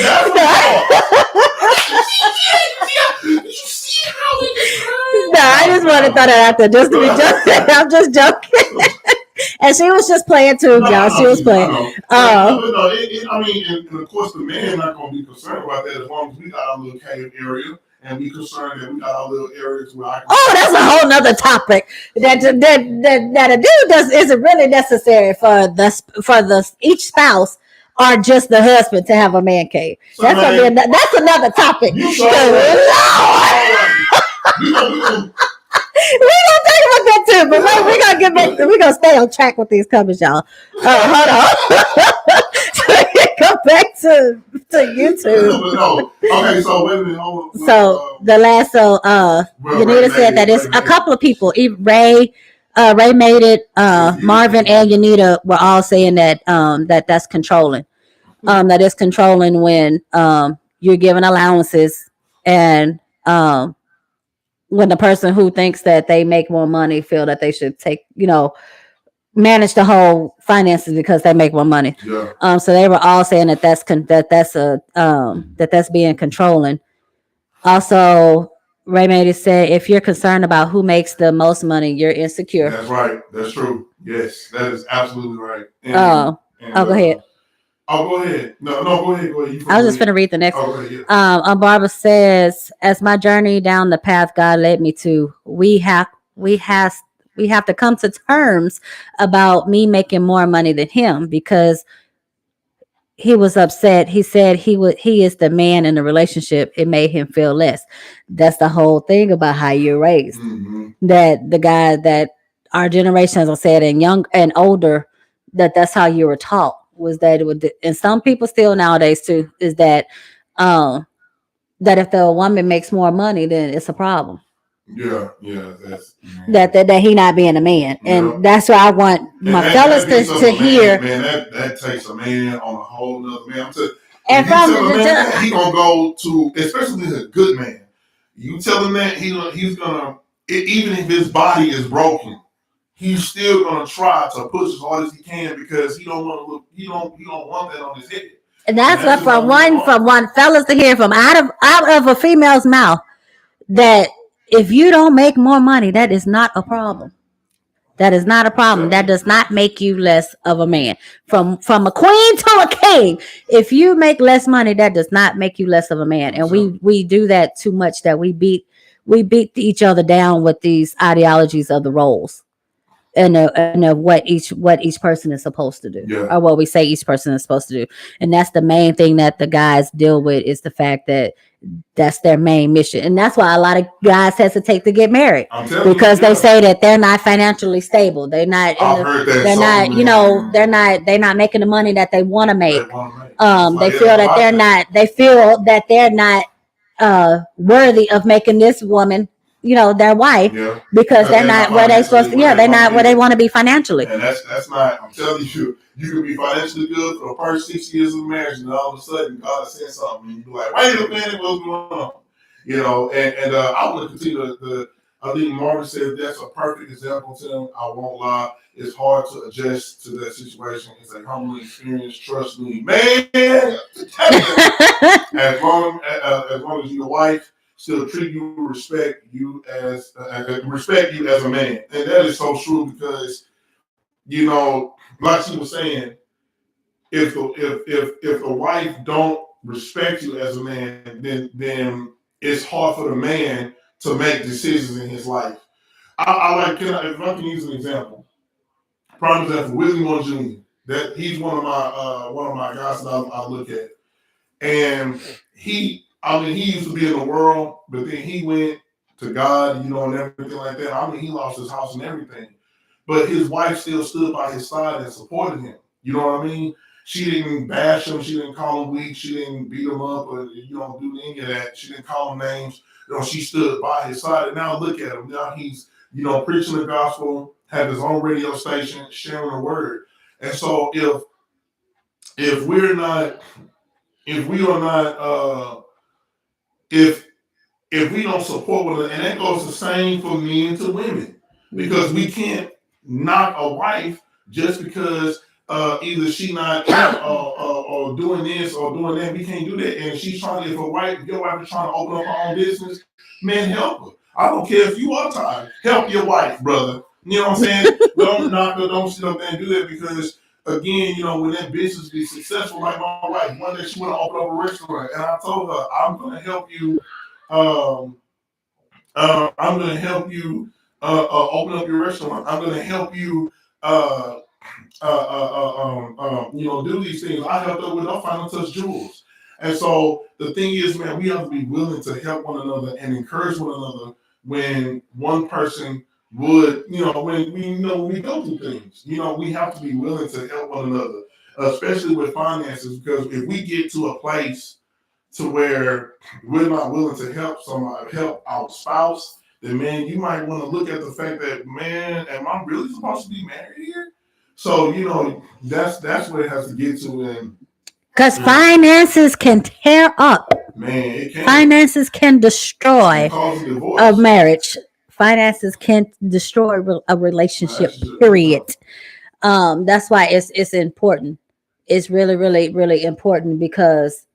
No, I just want to throw that out there just to be joking. I'm just joking. And she was just playing too, y'all. She was playing. And of course, the man not going to be concerned about that as long as we got our little cave area and be concerned that we got our little areas where I can. Oh, that's a whole nother topic. That a dude isn't really necessary for each spouse or just the husband to have a man cave. So that's another topic. We're gonna talk about that too, but we're gonna get back. We're gonna stay on track with these comments, y'all. Hold on. So we go back to to YouTube. But no. Okay, so wait a minute. So the last, Yanita said that it's a couple of people. Ray made it. Marvin and Yanita were all saying that that's controlling. That is controlling when you're giving allowances and when the person who thinks that they make more money feel that they should take, manage the whole finances because they make more money. Yeah. So they were all saying that that's being controlling. Also, Ray Mady said, if you're concerned about who makes the most money, you're insecure. That's right. That's true. Yes, that is absolutely right. Go ahead. Oh, go ahead. No, go ahead. Go ahead. I was just going to read the next. Oh, go ahead. Yeah. Barbara says, as my journey down the path God led me to, we have to come to terms about me making more money than him because he was upset. He said he is the man in the relationship. It made him feel less. That's the whole thing about how you're raised. Mm-hmm. That the guy that our generation, as I said, and young and older, that's how you were taught, was that it would, and some people still nowadays too, is that that if the woman makes more money, then it's a problem. Yeah, that's that he not being a man, and that's why I want my fellas to hear. Man, that takes a man on a whole nother man. And you tell a man that, he gonna go to, especially a good man. You tell him that he's gonna, even if his body is broken, he's still gonna try to push as hard as he can because he don't want to look. He don't want that on his head. And that's what from one fellas to hear from out of a female's mouth, that if you don't make more money, that is not a problem. That is not a problem. That does not make you less of a man. From a queen to a king, if you make less money, that does not make you less of a man. And we do that too much, that we beat each other down with these ideologies of the roles and of what each person is supposed to do, or what we say each person is supposed to do. And that's the main thing that the guys deal with, is the fact that that's their main mission. And that's why a lot of guys hesitate to get married, because they say that they're not financially stable. They're not they're not making the money that they want to make. They feel that they're not worthy of making this woman, their wife, because they're not where they're supposed to. They're not where they want to be financially. And that's not. I'm telling you, you can be financially good for the first 6 years of marriage, and all of a sudden God says something, and you be like, "Wait a minute, what's going on?" And I want to continue to. I think Marvin said that's a perfect example to them. I won't lie; it's hard to adjust to that situation. It's a humbling experience. Trust me, man. as long as your wife still treat you, respect you as a man, and that is so true because like she was saying, if the wife don't respect you as a man, then it's hard for the man to make decisions in his life. If I can use an example, prime example, Willie Moore Jr. That he's one of my guys that I look at, and he used to be in the world, but then he went to God, and everything like that. He lost his house and everything, but his wife still stood by his side and supported him. You know what I mean? She didn't bash him. She didn't call him weak. She didn't beat him up or do any of that. She didn't call him names. She stood by his side. And now look at him. Now he's preaching the gospel, have his own radio station, sharing the word. And so if we are not if we don't support one another, and that goes the same for men to women, because we can't knock a wife just because either she not or doing this or doing that. We can't do that. And she's trying to, if your wife is trying to open up her own business, man, help her. I don't care if you are tired. Help your wife, brother. You know what I'm saying? Don't knock her. Don't sit up there and do that, because again, when that business be successful, like my wife, one day she want to open up a restaurant, and I told her, I'm going to help you. I'm going to help you open up your restaurant. I'm going to help you, do these things. I helped her with our Final Touch Jewels. And so the thing is, man, we have to be willing to help one another and encourage one another when one person would, when we go through things. We have to be willing to help one another. especially with finances, because if we get to a place to where we're not willing to help our spouse, then man, you might want to look at the fact that, man, am I really supposed to be married here? So that's what it has to get to, and because finances can tear up. Man, it can. Finances can destroy a marriage. Finances can destroy a relationship. Period. That's why it's important. It's really, really, really important because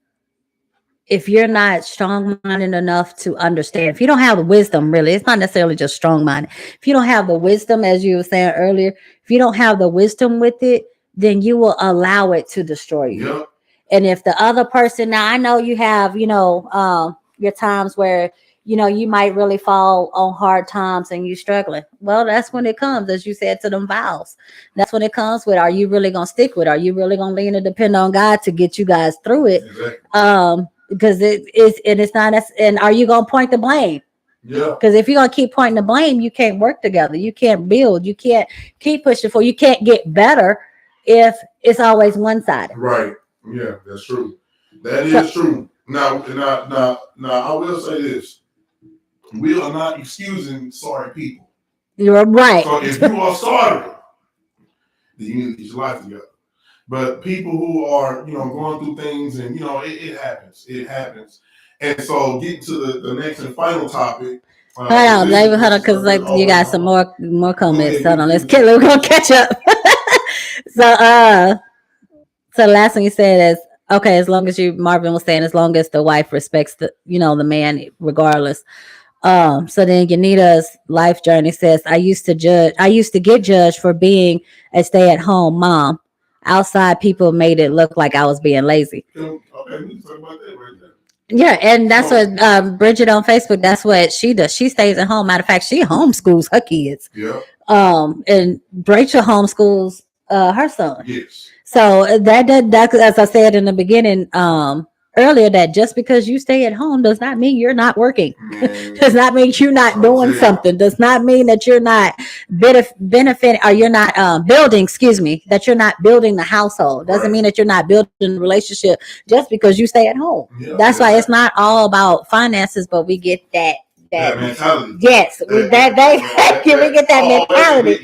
if you're not strong minded enough to understand, if you don't have the wisdom, really, it's not necessarily just strong minded. If you don't have the wisdom, as you were saying earlier, if you don't have the wisdom with it, then you will allow it to destroy you. Yep. And if the other person, now I know you have, your times where, you might really fall on hard times and you struggling. Well, that's when it comes, as you said, to them vows. That's when it comes with, are you really going to stick with it? Are you really going to lean and depend on God to get you guys through it? Exactly. Because it is, and it's not, and are you going to point the blame? Yeah. Because if you're going to keep pointing the blame, you can't work together. You can't build. You can't keep pushing forward. You can't get better if it's always one-sided. Right. Yeah, that's true. That is true. Now, I will say this. We are not excusing sorry people. You're right. So if you are sorry, then you need to get your life together. But people who are, going through things and, it happens. It happens. And so getting to the next and final topic. Hold on, because you got some more comments. Hold on, we're going to catch up. So the last thing you said is, okay, as long as Marvin was saying, as long as the wife respects the man regardless. So then Yanita's life journey says, I used to get judged for being a stay-at-home mom. Outside people made it look like I was being lazy. Okay, we can talk about that right there. Yeah, and that's what Bridget on Facebook, that's what she does. She stays at home. Matter of fact, she homeschools her kids. Yeah. And Rachel homeschools her son. Yes. So that as I said in the beginning, earlier, that just because you stay at home does not mean you're not working. Does not mean you're not doing something. Does not mean that you're not benefiting, or you're not building. Excuse me, that you're not building the household. Doesn't mean that you're not building the relationship just because you stay at home. Yeah, that's why it's not all about finances, but we get that mentality. Yes, we get that mentality.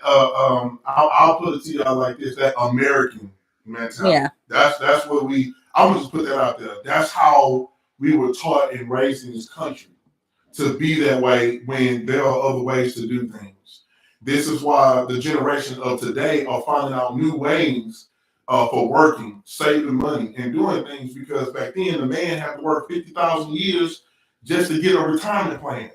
I'll put it to y'all like this: that American mentality. Yeah. That's what I'm gonna just put that out there. That's how we were taught and raised in this country, to be that way when there are other ways to do things. This is why the generation of today are finding out new ways for working, saving money, and doing things, because back then the man had to work 50,000 years just to get a retirement plan.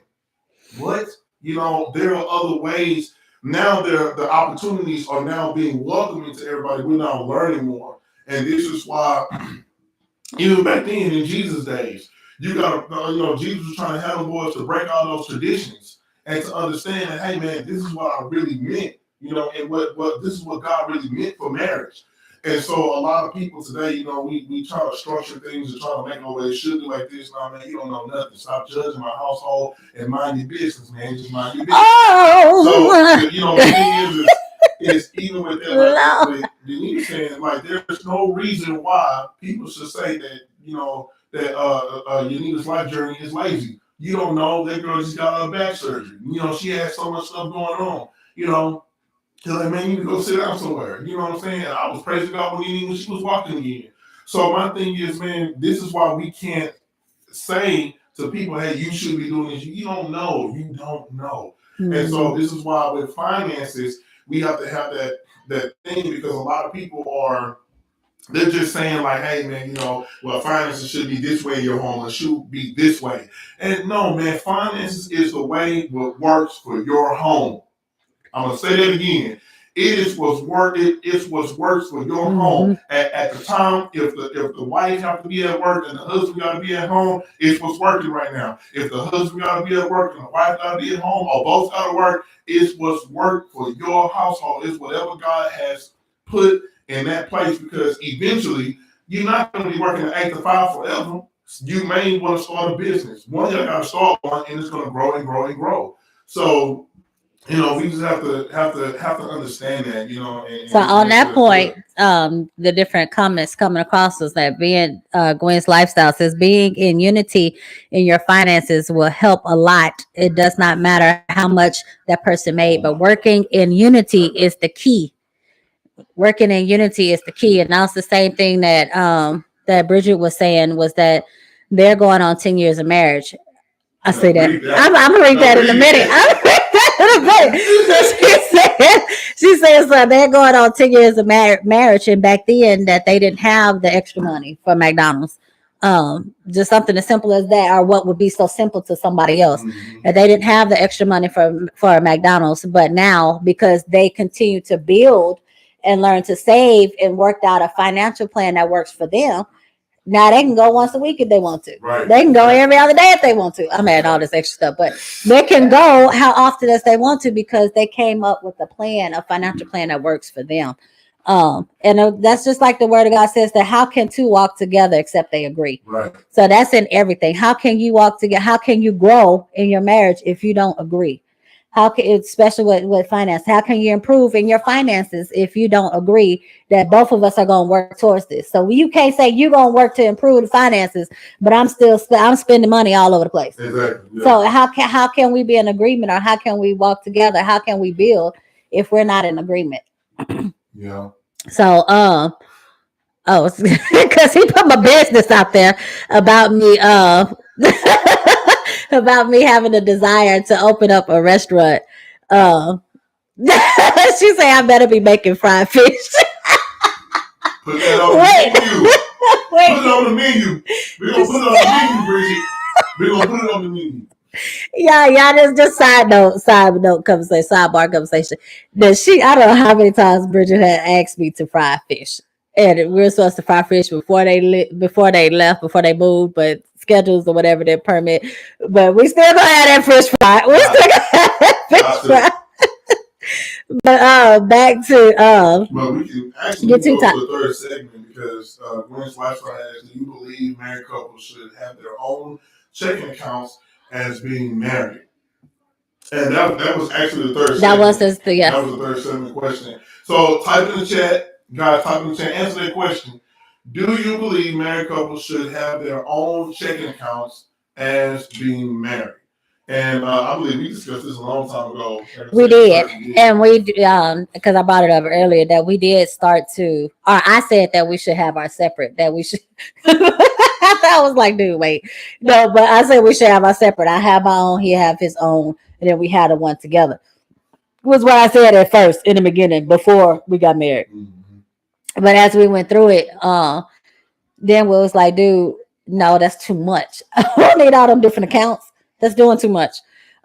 What? There are other ways. Now the opportunities are now being welcoming to everybody. We're now learning more. And this is why, even back then in Jesus' days, you got to, Jesus was trying to have the boys to break all those traditions and to understand that, hey man, this is what I really meant, and what this is what God really meant for marriage. And so a lot of people today, we try to structure things and try to make it should be like this. No, man, you don't know nothing. Stop judging my household and mind your business, man. Just mind your business. Oh! So, the thing is even with that, like Denise saying, like, there's no reason why people should say that, that Yanita's life journey is lazy. You don't know, that girl just got back surgery. She has so much stuff going on, like, man, you need to go sit down somewhere. You know what I'm saying? I was praising God when she was walking again. So my thing is, man, this is why we can't say to people, hey, you should be doing this. You don't know. You don't know. Mm-hmm. And so this is why with finances, we have to have that thing, because a lot of people they're just saying like, hey, man, well, finances should be this way in your home. It should be this way. And no, man, finances is the way what works for your home. I'm gonna say that again. It is what's works for your home. At the time, if the wife have to be at work and the husband got to be at home, it's what's working right now. If the husband got to be at work and the wife got to be at home, or both got to work, it's what's worked for your household. It's whatever God has put in that place, because eventually you're not going to be working at 8 to 5 forever. You may want to start a business. One, you got to start one, and it's going to grow and grow and grow. So We just have to understand that, So and just on make sure that that's good. point, the different comments coming across is that being Gwen's lifestyle says being in unity in your finances will help a lot. It does not matter how much that person made, but working in unity is the key. Working in unity is the key, and that's the same thing that that Bridget was saying was that they're going on 10 years of marriage. I say that. Read that. I'm gonna read No, that in a read minute. I'm that. gonna read that in a minute. She says they're going on 10 years of marriage, and back then that they didn't have the extra money for McDonald's. Just something as simple as that, or what would be so simple to somebody else, that they didn't have the extra money for McDonald's. But now, because they continue to build and learn to save and worked out a financial plan that works for them, now they can go once a week if they want to. Right. They can go every other day if they want to. I'm adding all this extra stuff, but they can go how often as they want to because they came up with a financial plan that works for them. And that's just like the word of God says that how can two walk together except they agree? Right. So that's in everything. How can you walk together? How can you grow in your marriage if you don't agree? How can, especially with finance, how can you improve in your finances if you don't agree that both of us are going to work towards this? So you can't say you're going to work to improve the finances, but I'm spending money all over the place. Exactly. Yeah. So how can we be in agreement, or how can we walk together? How can we build if we're not in agreement? Yeah. So oh, because he put my business out there about me about me having a desire to open up a restaurant. She say I better be making fried fish. Put that on the menu. Put it on the menu. We're gonna put it on the menu, Bridget. We're gonna put it on the menu. Yeah, just side note conversation, sidebar conversation. That I don't know how many times Bridget had asked me to fry fish, and we were supposed to fry fish before they moved, but schedules or whatever their permit. But we still gonna have that fish fry. We still gonna have that fish fry. But back to Well, we can actually get go too to the third segment because Gwen's lifestyle asks, do you believe married couples should have their own checking accounts as being married? And that was actually the third segment. That was the third segment question. So type in the chat, guys, type in the chat, answer that question. Do you believe married couples should have their own checking accounts as being married? And I believe we discussed this a long time ago. We did, and we because I brought it up earlier that we did start to, or I said that we should have our separate. That we should. I was like, dude, wait, no, but I said we should have our separate. I have my own, he have his own, and then we had a one together. Was what I said at first in the beginning before we got married. But as we went through it, then we was like, dude, no, that's too much. I don't need all them different accounts. That's doing too much.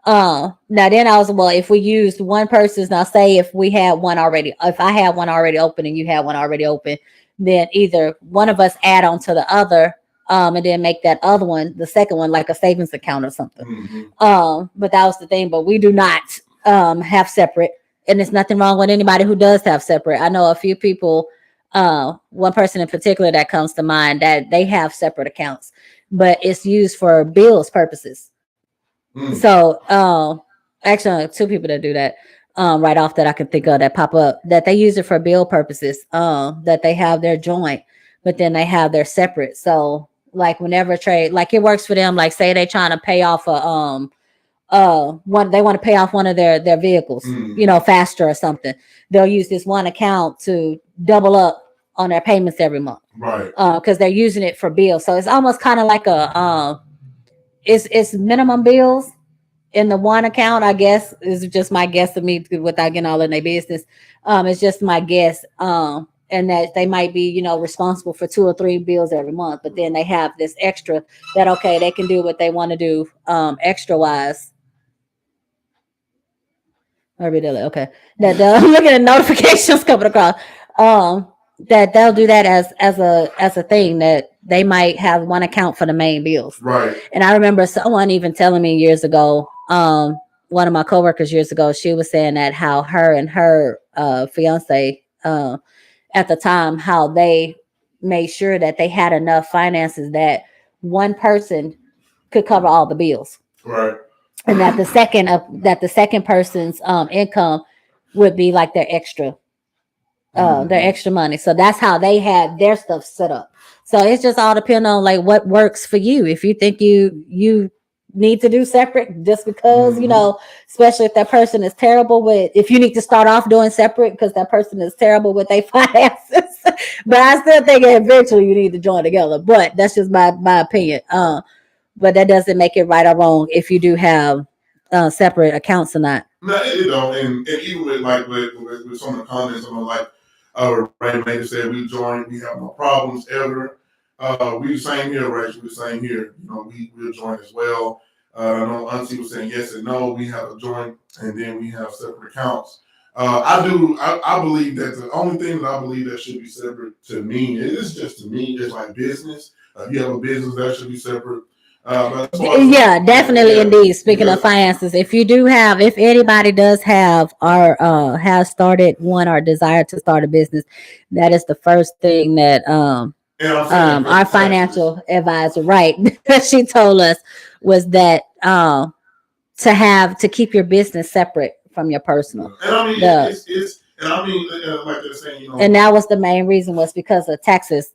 Now then I was, well, if we used one person's, now say if we had one already, if I had one already open and you had one already open, then either one of us add on to the other, and then make that other one, the second one, like a savings account or something. But that was the thing. But we do not have separate, and there's nothing wrong with anybody who does have separate. I know a few people, one person in particular that comes to mind, that they have separate accounts, but it's used for bills purposes. So actually two people that do that right off that I can think of that pop up, that they use it for bill purposes, that they have their joint, but then they have their separate. So like whenever trade, like it works for them, like say they trying to pay off one, they want to pay off one of their vehicles, faster or something, they'll use this one account to double up on their payments every month, right? Because they're using it for bills. So it's almost kind of like it's minimum bills in the one account, I guess, is just my guess of me without getting all in their business. It's just my guess. And that they might be, responsible for 2 or 3 bills every month, but then they have this extra that, okay, they can do what they want to do, extra wise. Okay. That I'm looking at notifications coming across. That they'll do that as a thing that they might have one account for the main bills. Right. And I remember someone even telling me years ago, one of my coworkers years ago, she was saying that how her and her fiance at the time, how they made sure that they had enough finances that one person could cover all the bills. Right. and that the second person's income would be like their Mhm. extra money. So that's how they had their stuff set up. So it's just all depend on like what works for you. If you think you need to do separate just because, Mhm. especially if that person is terrible with, if you need to start off doing separate because that person is terrible with their finances. But I still think eventually you need to join together. But that's just my opinion. But that doesn't make it right or wrong if you do have separate accounts or not. No, it don't. And even with like with some of the comments, I'm like, Ray May said we joined, we have no problems ever. We the same here, Rachel. We the same here. We'll join as well. I know Auntie was saying yes and no. We have a joint, and then we have separate accounts. I believe that the only thing that I believe that should be separate to me, it's just to me, it's like business. If you have a business, that should be separate. But as far as Yeah, definitely, yeah, indeed. Speaking of because finances, if you do have, if anybody does have or has started one or desire to start a business, that is the first thing that and I'm saying our versus taxes. financial advisor, right, she told us was that to keep your business separate from your Yeah. personal. And I mean, The and I mean, like they're saying, and that was the main reason was because of taxes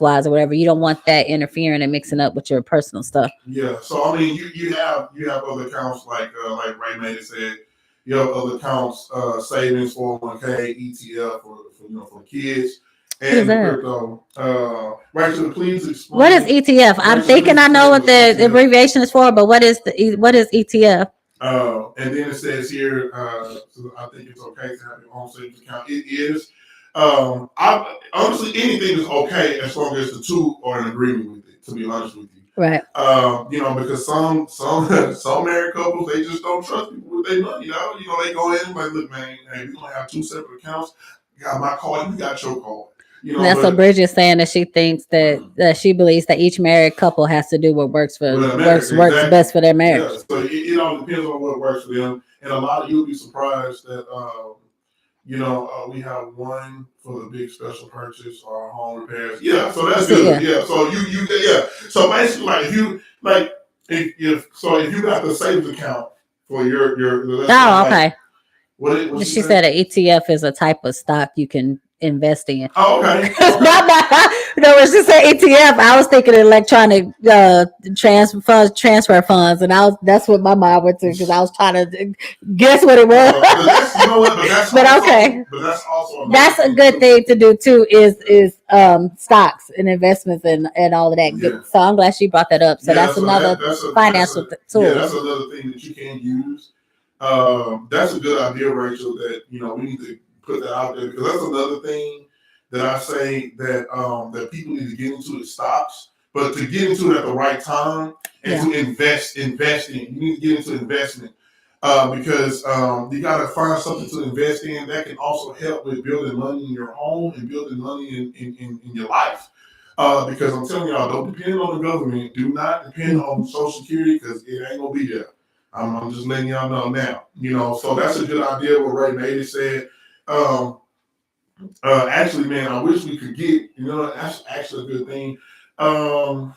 wise or whatever. You don't want that interfering and mixing up with your personal stuff. yeah. So I mean, you have other accounts like Ray May said, you have other accounts, savings, 401k, ETF for kids, What is and the that? crypto. Rachel, please What is explain. ETF? I'm Rachel, thinking please I know explain what what the ETF. abbreviation is for, but what is ETF? And then it says here, so I think it's okay to have your own savings account. It is. I honestly anything is okay as long as the two are in agreement with it. To be honest with you, Right. because some married couples they just don't trust people with their money. They go in and like, look, man, hey, we gonna have two separate accounts. You got my card, you got your card. That's what But Bridget is saying that she thinks that she believes that each married couple has to do what with America, works exactly. best for their Yeah. marriage. So it all depends on what works for them, and a lot of you'll be surprised that. We have one for the big special purchase or home repairs. Yeah, so that's So good. yeah. Yeah, so yeah. So basically, like if you like if you got the savings account for your let's say Oh, like okay. what she She say? said an ETF is a type of stock you can invest in. Oh, okay, okay. No, when she said ETF, I was thinking electronic transfer funds, and that's what my mind went to because I was trying to guess what it was. But that's but that's But also okay, another that's a thing good too. thing to do too. Is stocks and investments and all of that. Yeah. So I'm glad she brought that up. So Yeah, that's so another financial tool. that's another thing that you can use. That's a good idea, Rachel. That we need to put that out there because that's another thing that I say that people need to get into is stocks, but to get into it at the right time and Yeah. to invest in. You need to get into investment because you got to find something to invest in that can also help with building money in your home and building money in your life. Because I'm telling y'all, don't depend on the government. Do not depend on Social Security because it ain't gonna be there. I'm just letting y'all know now. So that's a good idea. What Ray Mady said. Um, Actually, man, I wish we could get. That's actually a good thing. Um,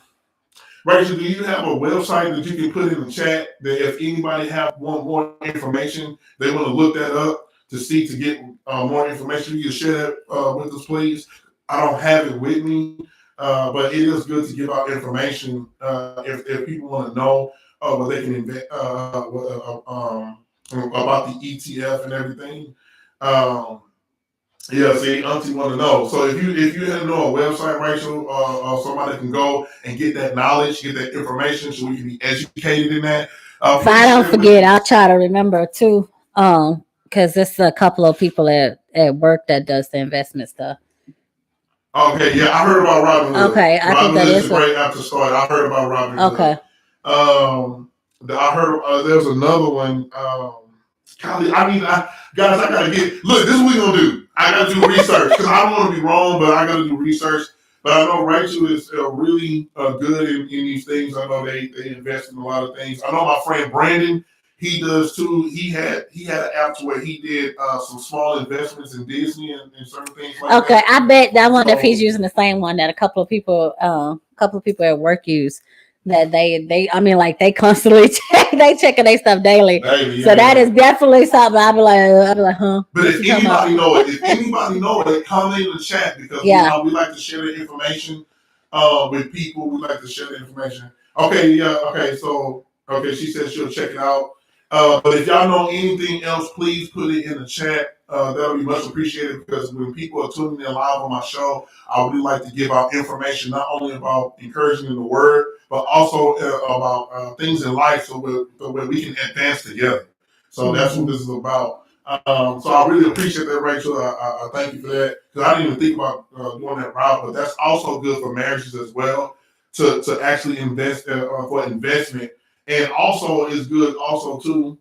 Rachel, do you have a website that you can put in the chat that if anybody want more information, they want to look that up to get more information? You can share that with us, please. I don't have it with me, but it is good to give out information if people want to know what they can invest about the ETF and everything. Um, yeah, see, Auntie want to know. So if you know a website, Rachel, somebody that can go and get that knowledge, get that information, so we can be educated in that. If I Please don't share it with forget, me. I'll try to remember too. Because there's a couple of people at work that does the investment stuff. Okay, yeah, I heard about Robinhood. Okay, I think that Robinhood is a is a great app to start. I heard about Robinhood. okay. I heard there's another one. Golly, guys, I gotta get. Look, this is what we gonna do. I gotta do research because I don't want to be wrong, but I gotta do research. But I know Rachel is really good in these things. I know they invest in a lot of things. I know my friend Brandon, he does too. He had an app to where he did some small investments in Disney and certain things like Okay, that. I bet that one if he's So using the same one that a couple of people at work use, that they I mean like they constantly checking their stuff daily. Baby, So that is definitely something I'll be like, huh? But What if you talking about? anybody know it, comment in the chat because Yeah. we like to share the information with people. We like to share the information. Okay, yeah, okay, so okay, she said she'll check it out. But if y'all know anything else, please put it in the chat. That'll be much appreciated because when people are tuning in live on my show, I would really like to give out information not only about encouraging in the word, but also about things in life so where we can advance together. So that's what this is about. So I really appreciate that, Rachel. I thank you for that because I didn't even think about going that route, but that's also good for marriages as well to actually invest for investment, and also is good also too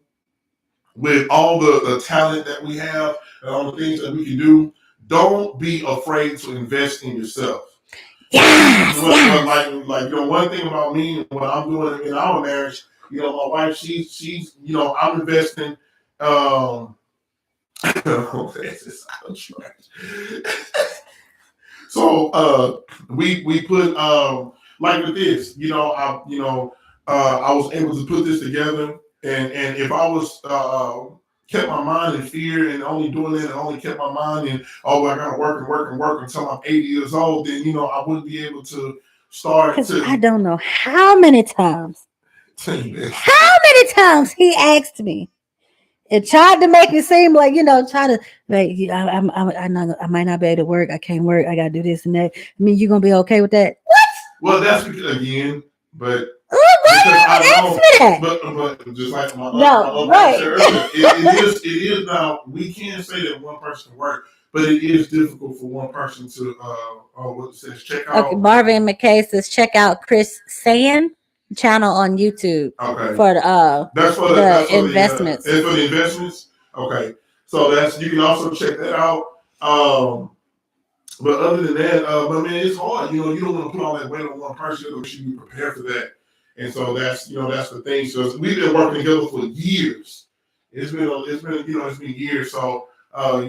with all the talent that we have and all the things that we can do. Don't be afraid to invest in yourself. Yes, Like one thing about me and what I'm doing in our marriage, my wife, she's I'm investing. Um, So we put like with this, I was able to put this together, and if I was kept my mind in fear and only doing it and only kept my mind in I gotta work and work and work until I'm 80 years old, then I wouldn't be able to start to. I don't know how many times. How many times he asked me. It tried to make it seem like try to like I might not be able to work. I can't work. I gotta do this and that. I mean, you gonna be okay with that? Well, that's because again, but because I know, but just like my no, uncle said right. earlier, it is now we can't say that one person can work, but it is difficult for one person to what it says check out. Okay, Marvin McKay says check out Chris Sand channel on YouTube for that's for the investments. It's for the investments. Okay, so that's you can also check that out. But other than that, but man, it's hard. You don't want to put all that weight on one person. You should be prepared for that. And so that's the thing. So we've been working together for years. It's been years. So but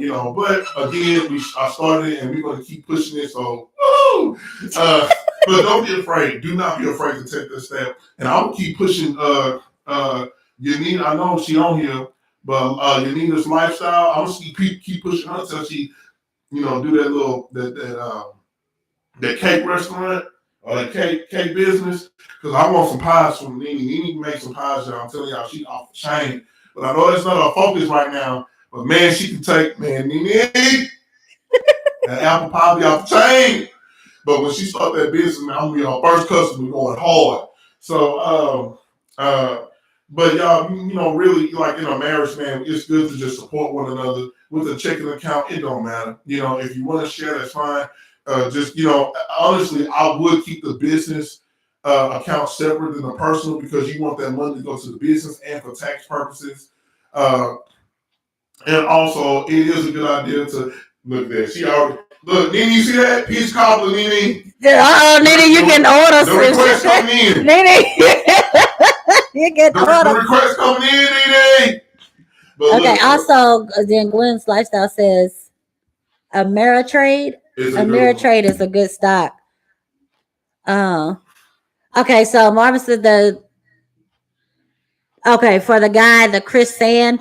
again, I started and we're going to keep pushing it. So woo! But don't be afraid. Do not be afraid to take this step. And I'll keep pushing. Yanina, I know she on here, but Yanina's lifestyle. I'm gonna keep pushing her until she do that cake restaurant or that cake business. Because I want some pies from Nene. Nene can make some pies, y'all. I'm telling y'all, she's off the chain. But I know that's not her focus right now. But man, she can take Nene that apple pie be off the chain. But when she start that business, man, I'm gonna be her first customer going hard. So but y'all, really like in a marriage, man, it's good to just support one another with a checking account. It don't matter. If you want to share, that's fine. Just honestly, I would keep the business account separate than the personal because you want that money to go to the business and for tax purposes. And also, it is a good idea to look there. She already look, Nene. You see that peach cobbler, Nene? Nene, you can order the request coming in. Nene, you can order. The request coming in, Nene. But okay. Also, then Gwen's lifestyle says Ameritrade. Ameritrade is a good stock. Okay, so Marvin said for the guy, the Chris Sand,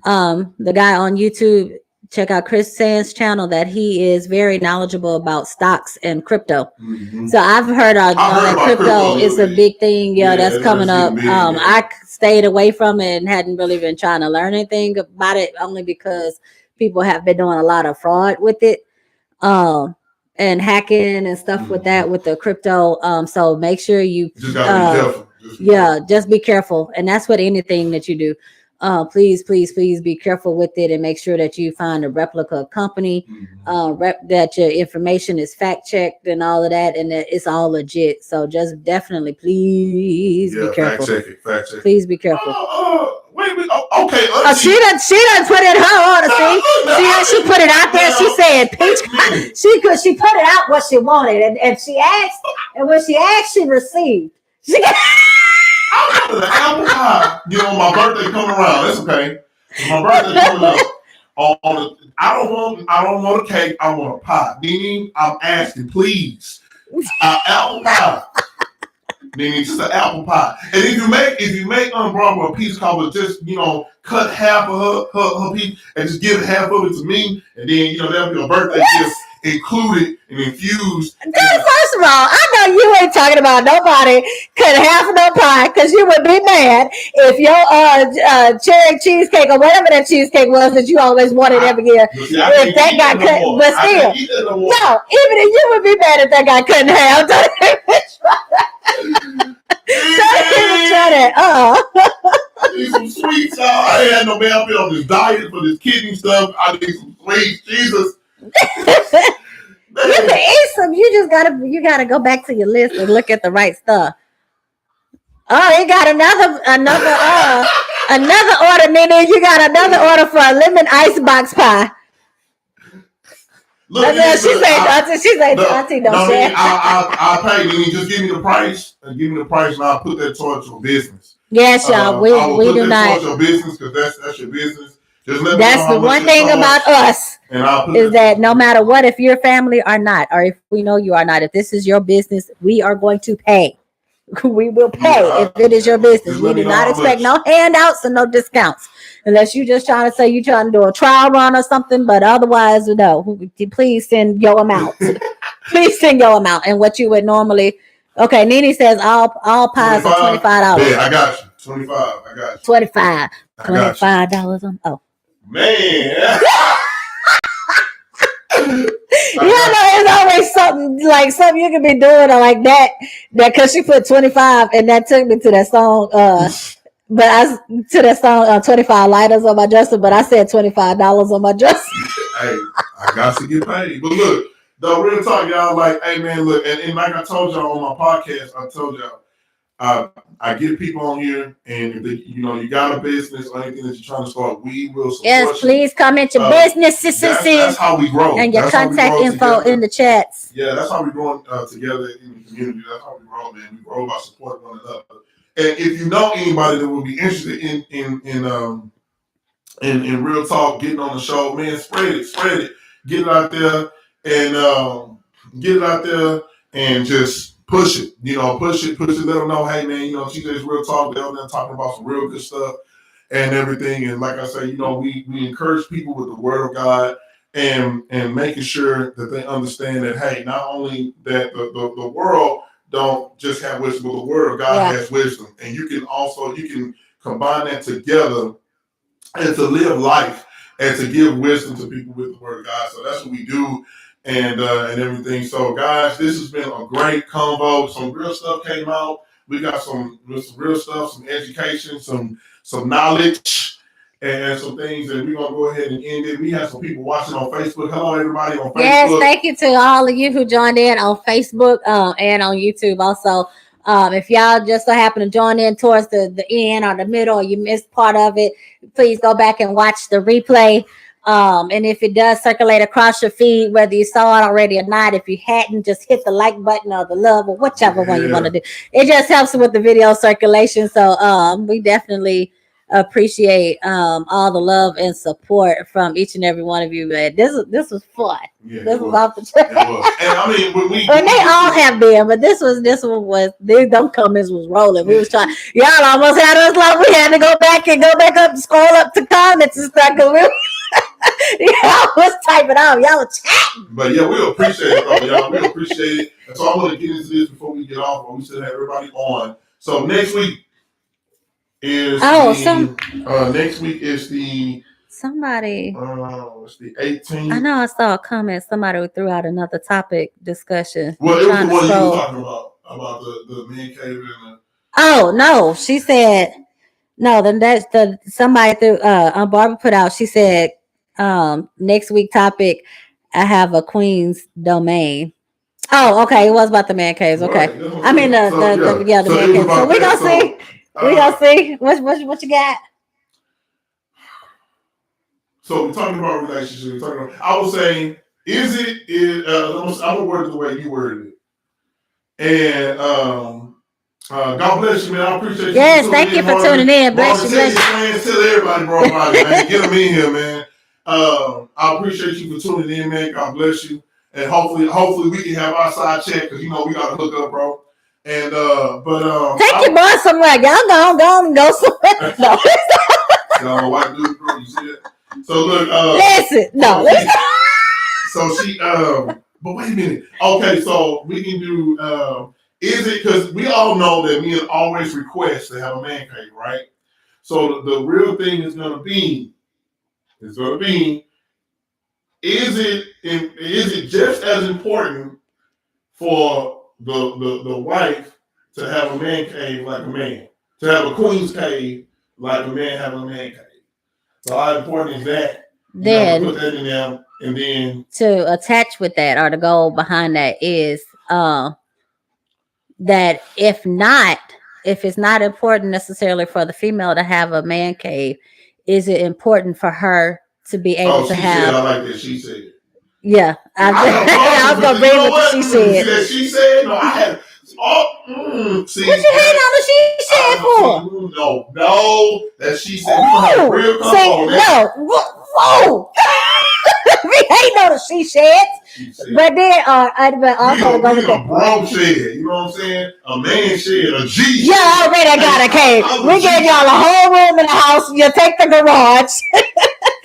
the guy on YouTube, check out Chris Sand's channel that he is very knowledgeable about stocks and crypto. Mm-hmm. So I've heard crypto is a big thing. Yeah, that's coming up. I stayed away from it and hadn't really been trying to learn anything about it only because people have been doing a lot of fraud with it. And hacking and stuff with that with the crypto. So make sure you just gotta be careful. Just be careful. And that's what anything that you do. Please be careful with it and make sure that you find a replica company, that your information is fact checked and all of that, and that it's all legit. So just definitely, please be careful. Fact check it. Please be careful. Wait. Okay. She done put in her order. She put it out there. She said peach. She put it out what she wanted, and she asked, and when she asked, she received. She got. I want an apple pie. My birthday coming around. That's okay. My birthday coming up. I don't want a cake. I want a pie. Meaning, I'm asking, please, apple pie. Then it's just an apple pie. And if you make Barbara a piece called just cut half of her piece and just give half of it to me, and then that'll be a birthday gift included and infused. First of all, I know you ain't talking about nobody cut half of no pie because you would be mad if your cherry cheesecake or whatever that cheesecake was that you always wanted every year. If that got cut, but still, no, even if you would be mad if that got cut in half. Don't even try that. I need some sweets. I ain't had no man. I've been on this diet for this kidney stuff. I need some sweets. Jesus. You can eat some. You gotta go back to your list and look at the right stuff. Oh, you got another order, Nene. You got another order for a lemon icebox pie. Look, she said, Auntie, don't share. I'll pay. Nene, just give me the price. And I'll put that towards your business. Yes, y'all. We do not. Towards your business because that's your business. That's the one thing about us is that no matter what, if you're family or not, or if we know you are not, if this is your business, we are going to pay. We will pay if it is your business. We do not expect no handouts and no discounts unless you're just trying to say you're trying to do a trial run or something. But otherwise, no. Please send your amount. Please send your amount and what you would normally. Okay, Nene says all pies are $25. Yeah, I got you. 25. I got you. $25. Oh. Man. It's always something you can be doing or like that because she put 25 and that took me to that song to that song 25 lighters on my dresser, but I said $25 on my dresser. Hey, I got to get paid. But look, the real talk, y'all, like, hey man, look, and like I told y'all on my podcast, I told y'all I get people on here, and if they, you got a business or anything that you're trying to start, we will support you. Yes, please come into business. That's how we grow. And your contact info in the chats. Yeah, that's how we grow together in the community. That's how we grow, man. We grow by supporting one another. And if you know anybody that would be interested in real talk, getting on the show, man, spread it, get it out there, and just push it. Push it. Let them know, hey man, TJ's Real Talk. They're there talking about some real good stuff and everything. And like I say, we encourage people with the Word of God and making sure that they understand that, hey, not only that the world don't just have wisdom, but the Word of God has wisdom, and you can combine that together and to live life and to give wisdom to people with the Word of God. So that's what we do. And everything. So guys, this has been a great convo. Some real stuff came out. We got some real stuff, some education, some knowledge, and some things. And we're gonna go ahead and end it. We have some people watching on Facebook. Hello, everybody on Facebook. Yes, thank you to all of you who joined in on Facebook and on YouTube also. If y'all just so happen to join in towards the end or the middle, or you missed part of it, please go back and watch the replay. And if it does circulate across your feed, whether you saw it already or not, if you hadn't, just hit the like button or the love or whichever one you want to do. It just helps with the video circulation. So we definitely appreciate all the love and support from each and every one of you. Man, this was fun. Yeah, this was off the track. And I mean, when they all have been, but this one was them comments was rolling. We was trying. Y'all almost had us like we had to go back up, scroll up to comments and stuff. Y'all was typing out. Y'all was chatting. But yeah, we appreciate it, bro. Y'all, we appreciate it. And so I want to get into this before we get off, but we still have everybody on. So next week is next week is the somebody. It's the 18th. I know I saw a comment. Somebody threw out another topic discussion. Well, it was the one you were talking about the man cave and the. Oh no, she said. No, then that's somebody threw Barbara put out. She said next week topic, I have a queen's domain. Oh, okay. It was about the man caves. Okay. Right. I mean the man caves. So we gonna see. We gonna see. What you got? So we're talking about relationships. I was saying, I'm gonna word it the way you worded it. And God bless you, man. I appreciate you. Yes, thank you for tuning in. Bless you. Tell everybody, bro, about it, man. Get them in here, man. I appreciate you for tuning in, man. God bless you. And hopefully we can have our side check because we gotta hook up, bro. And take your boy somewhere. Y'all go somewhere. No. No, white dude, bro, you see that? So look, listen, no. So she, but wait a minute. Okay, so we can do. Is it because we all know that men always request to have a man cave, right? So the real thing is going to be, is it just as important for the wife to have a man cave like a man, to have a queen's cave like a man having a man cave? So how important is that? Then put that in there, and then to attach with that, or the goal behind that is that if it's not important necessarily for the female to have a man cave, is it important for her to be able to have? I like that. She said. Yeah, I was gonna bring what she said. See that she said? No, I had. See, what you hating on the she said for? No, that she said. We gonna have a real convo. Whoa. We ain't know the she said. But then, but also to go with that. A bro shed, you know what I'm saying? A man shed, a G shed. Y'all already got a cave. We gave y'all a whole room in the house. You take the garage.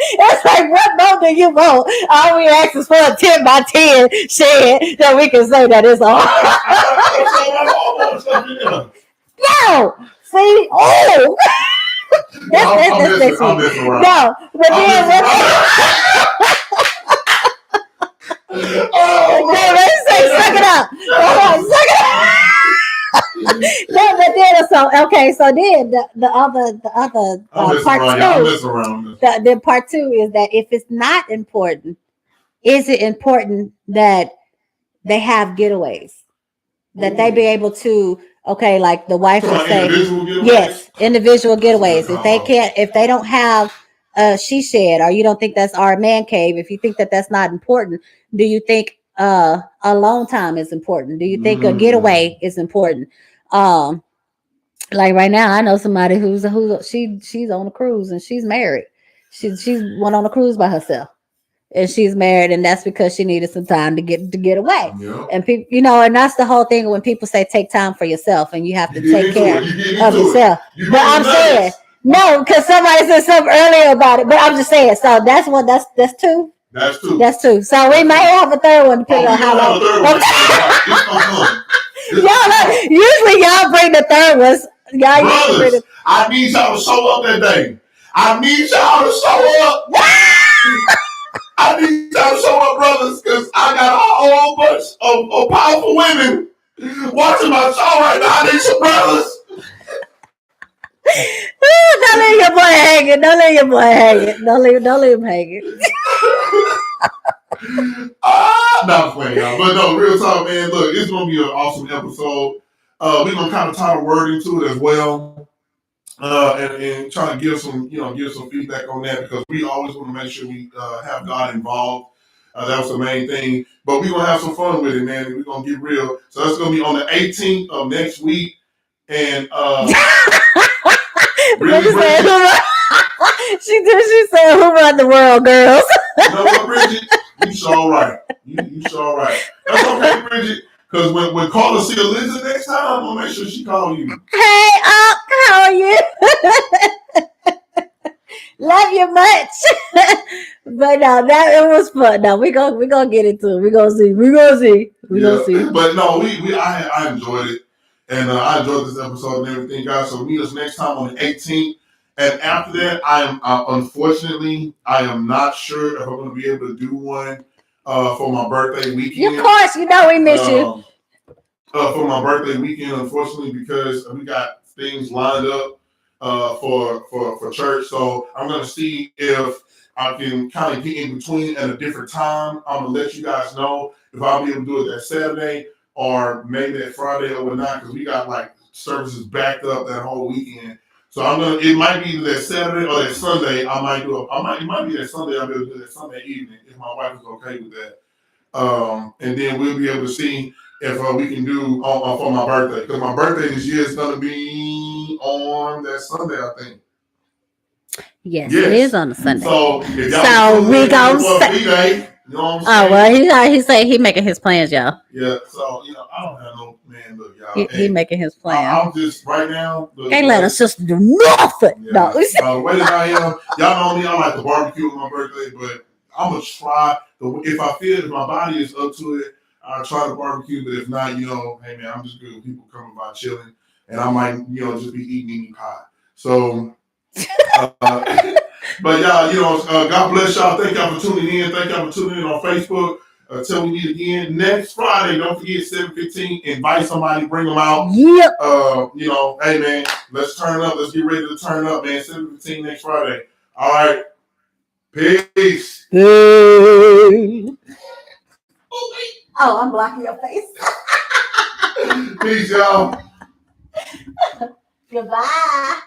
It's like, what more do you want? All we ask is for a 10 by 10 shed that we can say that it's all. No, see, oh. I'm messing around. No, but then let's say, suck it up. Suck it up. No, but then so okay. So then the other part two. The part two is that if it's not important, is it important that they have getaways, that they be able to? Okay, like the wife would say, yes, individual getaways. If they don't have a she shed, or you don't think that's our man cave, if you think that that's not important, do you think alone time is important? Do you think a getaway is important? Like right now, I know somebody who's she's on a cruise and she's married. She's went on a cruise by herself. And she's married, and that's because she needed some time to get away. Yep. And people, and that's the whole thing when people say take time for yourself, and you have to take care of yourself. But I'm saying no, because somebody said something earlier about it. But I'm just saying, so that's two. That's two. So we might have a third one depending on how long. Usually y'all bring the third ones. Brothers, I need y'all to show up that day. I need y'all to show up. I need y'all to show up, brothers, because I got a whole bunch of powerful women watching my show right now. I need some brothers. Don't leave your boy hanging. Don't leave him hanging. Not playing, y'all. But no, real talk, man. Look, it's gonna be an awesome episode. We're gonna kind of tie a word into it as well. And trying to give some feedback on that, because we always want to make sure we have God involved. That was the main thing. But we're gonna have some fun with it, man. And we're gonna get real. So that's gonna be on the 18th of next week. And she said, "Who run the world, girls?" You know what, Bridget? You sure right. You sure right. That's okay, Bridget. Because when Carla see Eliza next time, I'm gonna make sure she call you. Hey, how are you? Love you much. But no, it was fun. No, we gonna get into it. We gonna see. But no, I enjoyed it, and I enjoyed this episode and everything, guys. So meet us next time on the 18th. And after that, unfortunately, I am not sure if I'm going to be able to do one for my birthday weekend. Of course, we miss you. For my birthday weekend, unfortunately, because we got things lined up for church. So I'm going to see if I can kind of get in between at a different time. I'm going to let you guys know if I'll be able to do it that Saturday or maybe that Friday or whatnot, because we got like services backed up that whole weekend. So it might be that Saturday or that Sunday. It might be that Sunday. I'll be able to do that Sunday evening if my wife is okay with that. And then we'll be able to see if we can do for my birthday. Because my birthday this year is going to be on that Sunday, I think. Yes, it is on a Sunday. So if y'all we gonna say You know what I'm saying? Oh well, he say he making his plans, y'all. Yeah. So I don't have no man. Look, y'all. He making his plans. I'm just right now. Can't let a sister do nothing. Yeah, No. the way that I am, y'all know me. I like to barbecue on my birthday, but I'm gonna try. If I feel if my body is up to it, I'll try to barbecue. But if not, hey man, I'm just good with people coming by chilling, and I might just be eating pie. So, but y'all, God bless y'all. Thank y'all for tuning in. Thank y'all for tuning in on Facebook. Until we meet again next Friday, don't forget 7:15. Invite somebody, bring them out. Yep. Hey man, let's turn up. Let's get ready to turn up, man. 7:15 next Friday. All right. Peace. Oh, I'm blocking your face. Peace, y'all. Goodbye.